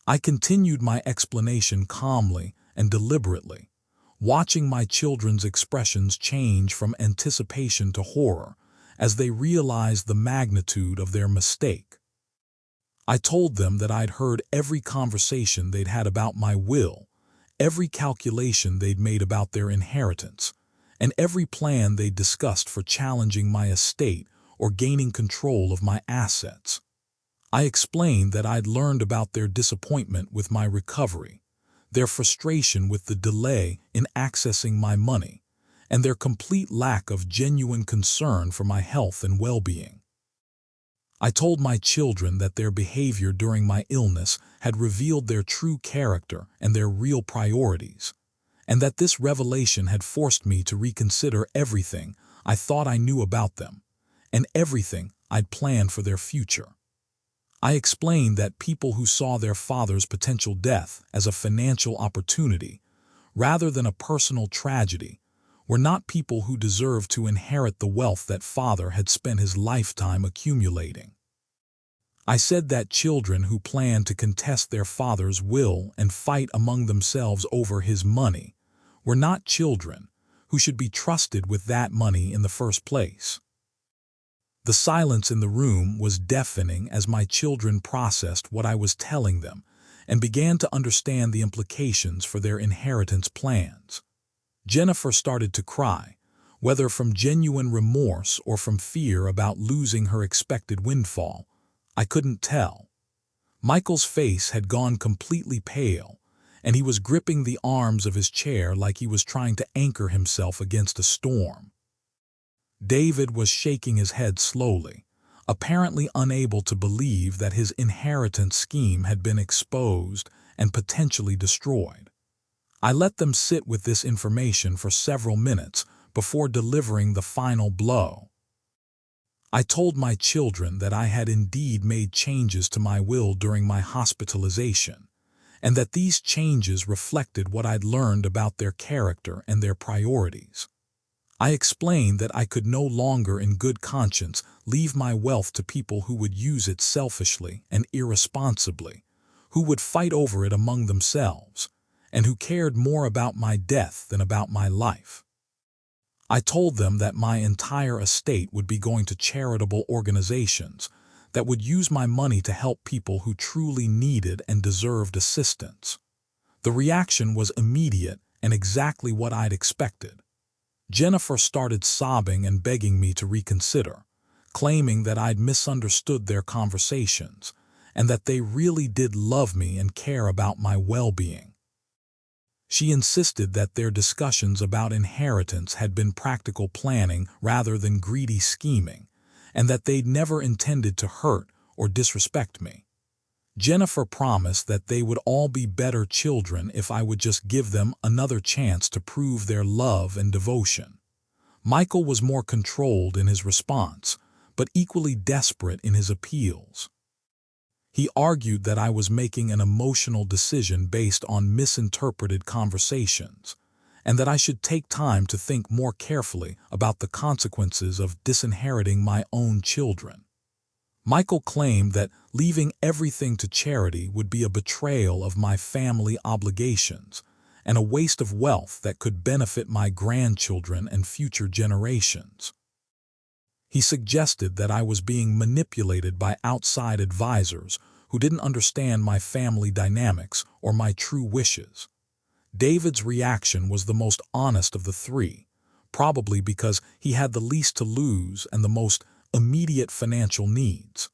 I continued my explanation calmly and deliberately, watching my children's expressions change from anticipation to horror as they realized the magnitude of their mistake. I told them that I'd heard every conversation they'd had about my will, every calculation they'd made about their inheritance, and every plan they'd discussed for challenging my estate or gaining control of my assets. I explained that I'd learned about their disappointment with my recovery, their frustration with the delay in accessing my money, and their complete lack of genuine concern for my health and well-being. I told my children that their behavior during my illness had revealed their true character and their real priorities, and that this revelation had forced me to reconsider everything I thought I knew about them, and everything I'd planned for their future. I explained that people who saw their father's potential death as a financial opportunity, rather than a personal tragedy, were not people who deserved to inherit the wealth that father had spent his lifetime accumulating. I said that children who planned to contest their father's will and fight among themselves over his money were not children who should be trusted with that money in the first place. The silence in the room was deafening as my children processed what I was telling them and began to understand the implications for their inheritance plans. Jennifer started to cry, whether from genuine remorse or from fear about losing her expected windfall. I couldn't tell. Michael's face had gone completely pale, and he was gripping the arms of his chair like he was trying to anchor himself against a storm. David was shaking his head slowly, apparently unable to believe that his inheritance scheme had been exposed and potentially destroyed. I let them sit with this information for several minutes before delivering the final blow. I told my children that I had indeed made changes to my will during my hospitalization, and that these changes reflected what I'd learned about their character and their priorities. I explained that I could no longer in good conscience leave my wealth to people who would use it selfishly and irresponsibly, who would fight over it among themselves, and who cared more about my death than about my life. I told them that my entire estate would be going to charitable organizations that would use my money to help people who truly needed and deserved assistance. The reaction was immediate and exactly what I'd expected. Jennifer started sobbing and begging me to reconsider, claiming that I'd misunderstood their conversations and that they really did love me and care about my well-being. She insisted that their discussions about inheritance had been practical planning rather than greedy scheming, and that they'd never intended to hurt or disrespect me. Jennifer promised that they would all be better children if I would just give them another chance to prove their love and devotion. Michael was more controlled in his response, but equally desperate in his appeals. He argued that I was making an emotional decision based on misinterpreted conversations, and that I should take time to think more carefully about the consequences of disinheriting my own children. Michael claimed that leaving everything to charity would be a betrayal of my family obligations and a waste of wealth that could benefit my grandchildren and future generations. He suggested that I was being manipulated by outside advisors who didn't understand my family dynamics or my true wishes. David's reaction was the most honest of the three, probably because he had the least to lose and the most immediate financial needs.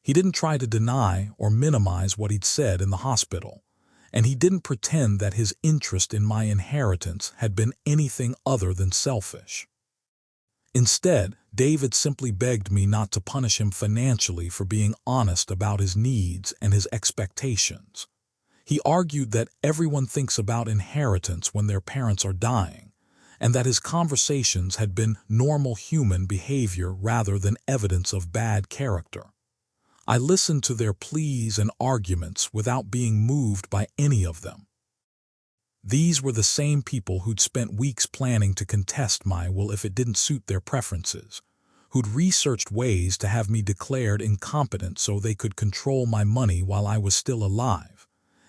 He didn't try to deny or minimize what he'd said in the hospital, and he didn't pretend that his interest in my inheritance had been anything other than selfish. Instead, David simply begged me not to punish him financially for being honest about his needs and his expectations. He argued that everyone thinks about inheritance when their parents are dying, and that his conversations had been normal human behavior rather than evidence of bad character. I listened to their pleas and arguments without being moved by any of them. These were the same people who'd spent weeks planning to contest my will if it didn't suit their preferences, who'd researched ways to have me declared incompetent so they could control my money while I was still alive,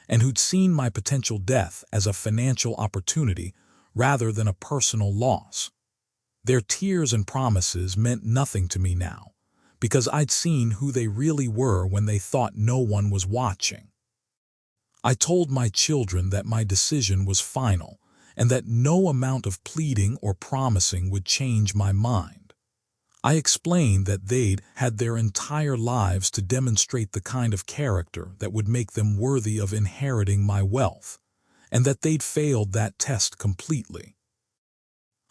and who'd seen my potential death as a financial opportunity rather than a personal loss. Their tears and promises meant nothing to me now, because I'd seen who they really were when they thought no one was watching. I told my children that my decision was final and that no amount of pleading or promising would change my mind. I explained that they'd had their entire lives to demonstrate the kind of character that would make them worthy of inheriting my wealth, and that they'd failed that test completely.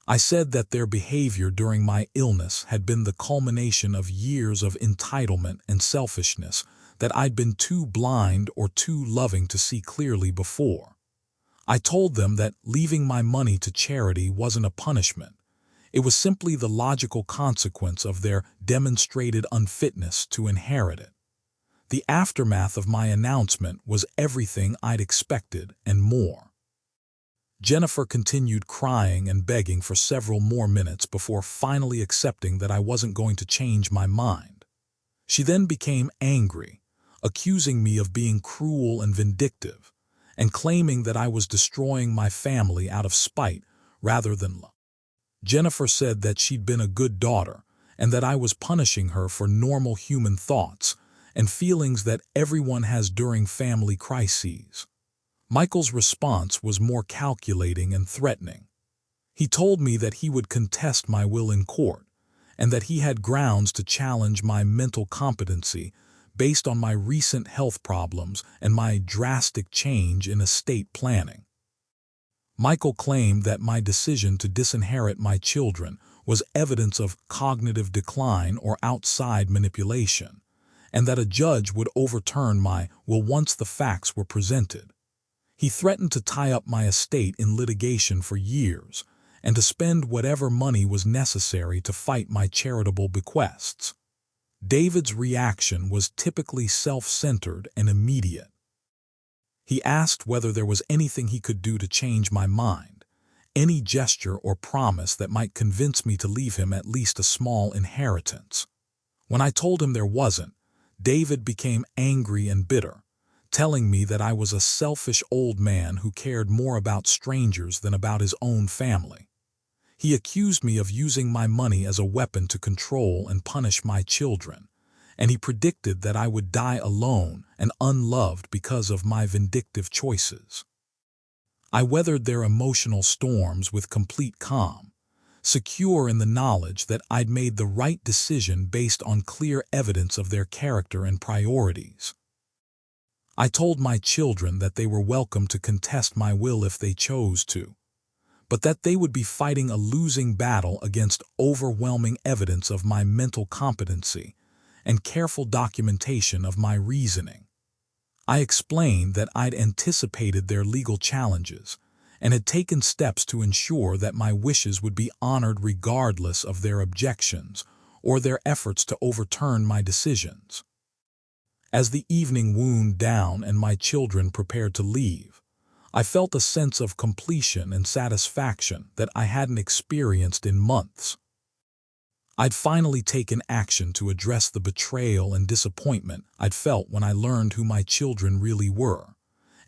I said that their behavior during my illness had been the culmination of years of entitlement and selfishness that I'd been too blind or too loving to see clearly before. I told them that leaving my money to charity wasn't a punishment. It was simply the logical consequence of their demonstrated unfitness to inherit it. The aftermath of my announcement was everything I'd expected and more. Jennifer continued crying and begging for several more minutes before finally accepting that I wasn't going to change my mind. She then became angry, accusing me of being cruel and vindictive, and claiming that I was destroying my family out of spite rather than love. Jennifer said that she'd been a good daughter and that I was punishing her for normal human thoughts and feelings that everyone has during family crises. Michael's response was more calculating and threatening. He told me that he would contest my will in court and that he had grounds to challenge my mental competency based on my recent health problems and my drastic change in estate planning. Michael claimed that my decision to disinherit my children was evidence of cognitive decline or outside manipulation, and that a judge would overturn my will once the facts were presented. He threatened to tie up my estate in litigation for years and to spend whatever money was necessary to fight my charitable bequests. David's reaction was typically self-centered and immediate. He asked whether there was anything he could do to change my mind, any gesture or promise that might convince me to leave him at least a small inheritance. When I told him there wasn't, David became angry and bitter, telling me that I was a selfish old man who cared more about strangers than about his own family. He accused me of using my money as a weapon to control and punish my children, and he predicted that I would die alone and unloved because of my vindictive choices. I weathered their emotional storms with complete calm, secure in the knowledge that I'd made the right decision based on clear evidence of their character and priorities. I told my children that they were welcome to contest my will if they chose to, but that they would be fighting a losing battle against overwhelming evidence of my mental competency and careful documentation of my reasoning. I explained that I'd anticipated their legal challenges and had taken steps to ensure that my wishes would be honored regardless of their objections or their efforts to overturn my decisions. As the evening wound down and my children prepared to leave, I felt a sense of completion and satisfaction that I hadn't experienced in months. I'd finally taken action to address the betrayal and disappointment I'd felt when I learned who my children really were,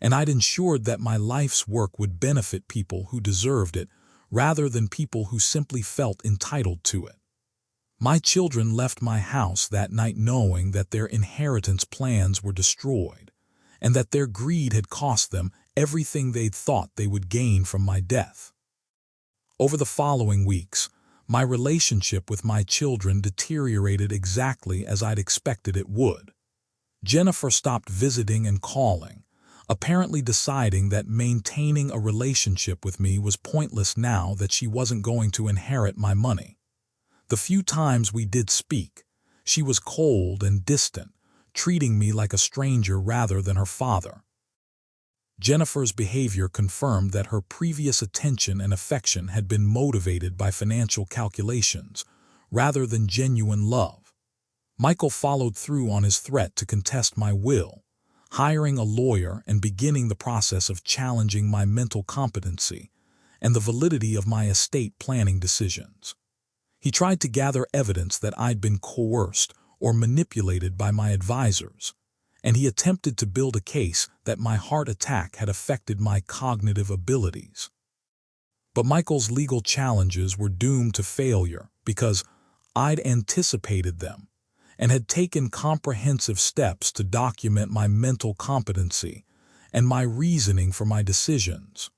and I'd ensured that my life's work would benefit people who deserved it rather than people who simply felt entitled to it. My children left my house that night knowing that their inheritance plans were destroyed, and that their greed had cost them everything they'd thought they would gain from my death. Over the following weeks, my relationship with my children deteriorated exactly as I'd expected it would. Jennifer stopped visiting and calling, apparently deciding that maintaining a relationship with me was pointless now that she wasn't going to inherit my money. The few times we did speak, she was cold and distant, treating me like a stranger rather than her father. Jennifer's behavior confirmed that her previous attention and affection had been motivated by financial calculations rather than genuine love. Michael followed through on his threat to contest my will, hiring a lawyer and beginning the process of challenging my mental competency and the validity of my estate planning decisions. He tried to gather evidence that I'd been coerced or manipulated by my advisors, and he attempted to build a case that my heart attack had affected my cognitive abilities. But Michael's legal challenges were doomed to failure because I'd anticipated them and had taken comprehensive steps to document my mental competency and my reasoning for my decisions.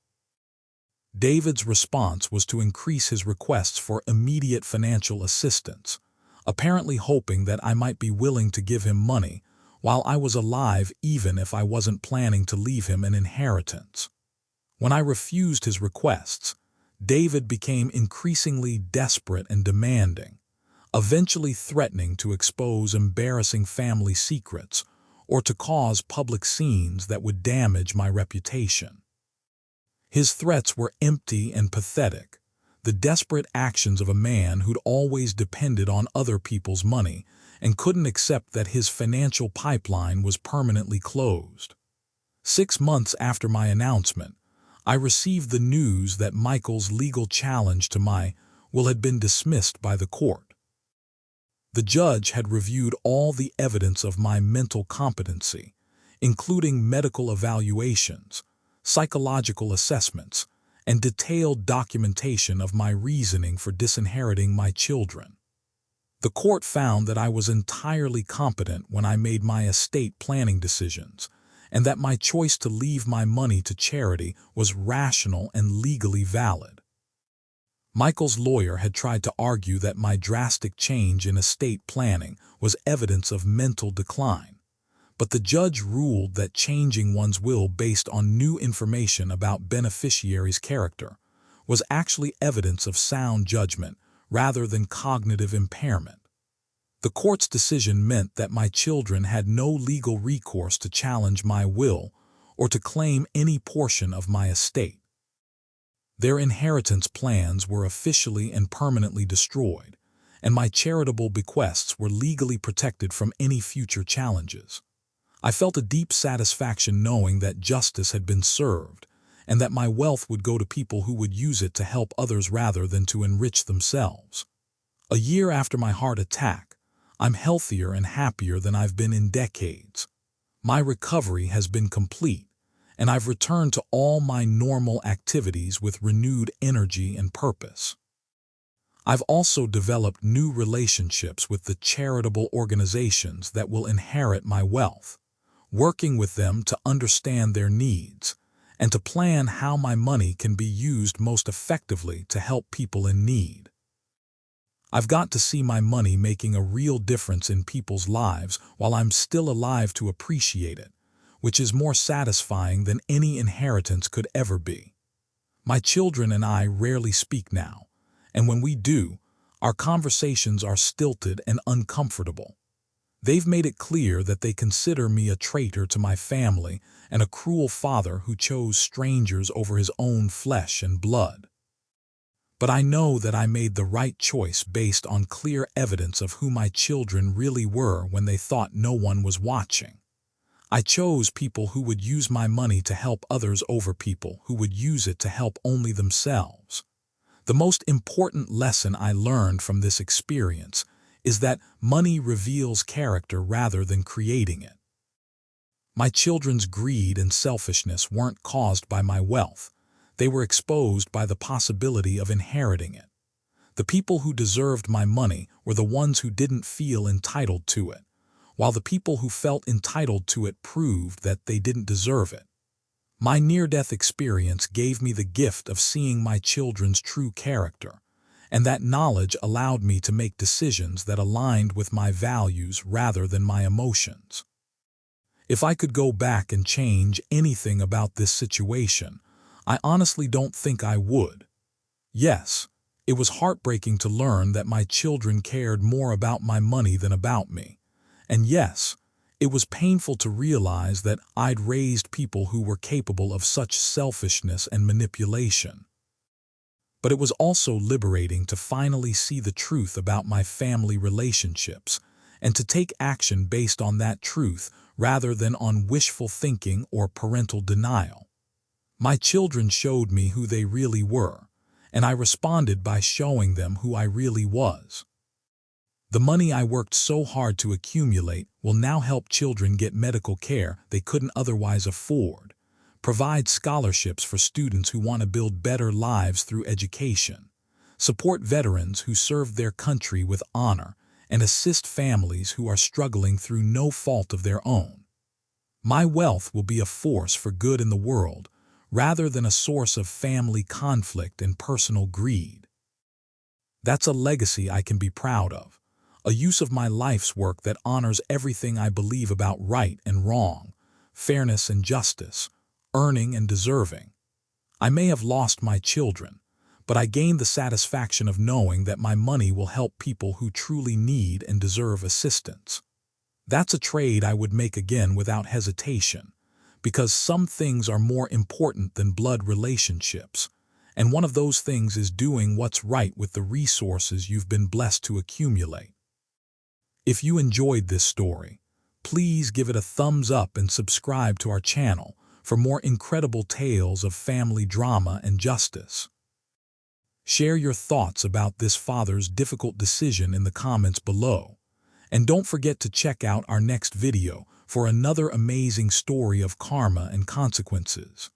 David's response was to increase his requests for immediate financial assistance, apparently hoping that I might be willing to give him money while I was alive even if I wasn't planning to leave him an inheritance. When I refused his requests, David became increasingly desperate and demanding, eventually threatening to expose embarrassing family secrets or to cause public scenes that would damage my reputation. His threats were empty and pathetic, the desperate actions of a man who'd always depended on other people's money and couldn't accept that his financial pipeline was permanently closed. 6 months after my announcement, I received the news that Michael's legal challenge to my will had been dismissed by the court. The judge had reviewed all the evidence of my mental competency, including medical evaluations, psychological assessments, and detailed documentation of my reasoning for disinheriting my children. The court found that I was entirely competent when I made my estate planning decisions, and that my choice to leave my money to charity was rational and legally valid. Michael's lawyer had tried to argue that my drastic change in estate planning was evidence of mental decline, but the judge ruled that changing one's will based on new information about beneficiary's character was actually evidence of sound judgment rather than cognitive impairment. The court's decision meant that my children had no legal recourse to challenge my will or to claim any portion of my estate. Their inheritance plans were officially and permanently destroyed, and my charitable bequests were legally protected from any future challenges. I felt a deep satisfaction knowing that justice had been served, and that my wealth would go to people who would use it to help others rather than to enrich themselves. A year after my heart attack, I'm healthier and happier than I've been in decades. My recovery has been complete, and I've returned to all my normal activities with renewed energy and purpose. I've also developed new relationships with the charitable organizations that will inherit my wealth, working with them to understand their needs and to plan how my money can be used most effectively to help people in need. I've got to see my money making a real difference in people's lives while I'm still alive to appreciate it, which is more satisfying than any inheritance could ever be. My children and I rarely speak now, and when we do, our conversations are stilted and uncomfortable. They've made it clear that they consider me a traitor to my family and a cruel father who chose strangers over his own flesh and blood. But I know that I made the right choice based on clear evidence of who my children really were when they thought no one was watching. I chose people who would use my money to help others over people who would use it to help only themselves. The most important lesson I learned from this experience is that money reveals character rather than creating it. My children's greed and selfishness weren't caused by my wealth. They were exposed by the possibility of inheriting it. The people who deserved my money were the ones who didn't feel entitled to it, while the people who felt entitled to it proved that they didn't deserve it. My near-death experience gave me the gift of seeing my children's true character, and that knowledge allowed me to make decisions that aligned with my values rather than my emotions. If I could go back and change anything about this situation, I honestly don't think I would. Yes, it was heartbreaking to learn that my children cared more about my money than about me. And yes, it was painful to realize that I'd raised people who were capable of such selfishness and manipulation. But it was also liberating to finally see the truth about my family relationships and to take action based on that truth rather than on wishful thinking or parental denial. My children showed me who they really were, and I responded by showing them who I really was. The money I worked so hard to accumulate will now help children get medical care they couldn't otherwise afford, provide scholarships for students who want to build better lives through education, support veterans who served their country with honor, and assist families who are struggling through no fault of their own. My wealth will be a force for good in the world, rather than a source of family conflict and personal greed. That's a legacy I can be proud of, a use of my life's work that honors everything I believe about right and wrong, fairness and justice, earning and deserving. I may have lost my children, but I gained the satisfaction of knowing that my money will help people who truly need and deserve assistance. That's a trade I would make again without hesitation, because some things are more important than blood relationships, and one of those things is doing what's right with the resources you've been blessed to accumulate. If you enjoyed this story, please give it a thumbs up and subscribe to our channel for more incredible tales of family drama and justice. Share your thoughts about this father's difficult decision in the comments below, and don't forget to check out our next video for another amazing story of karma and consequences.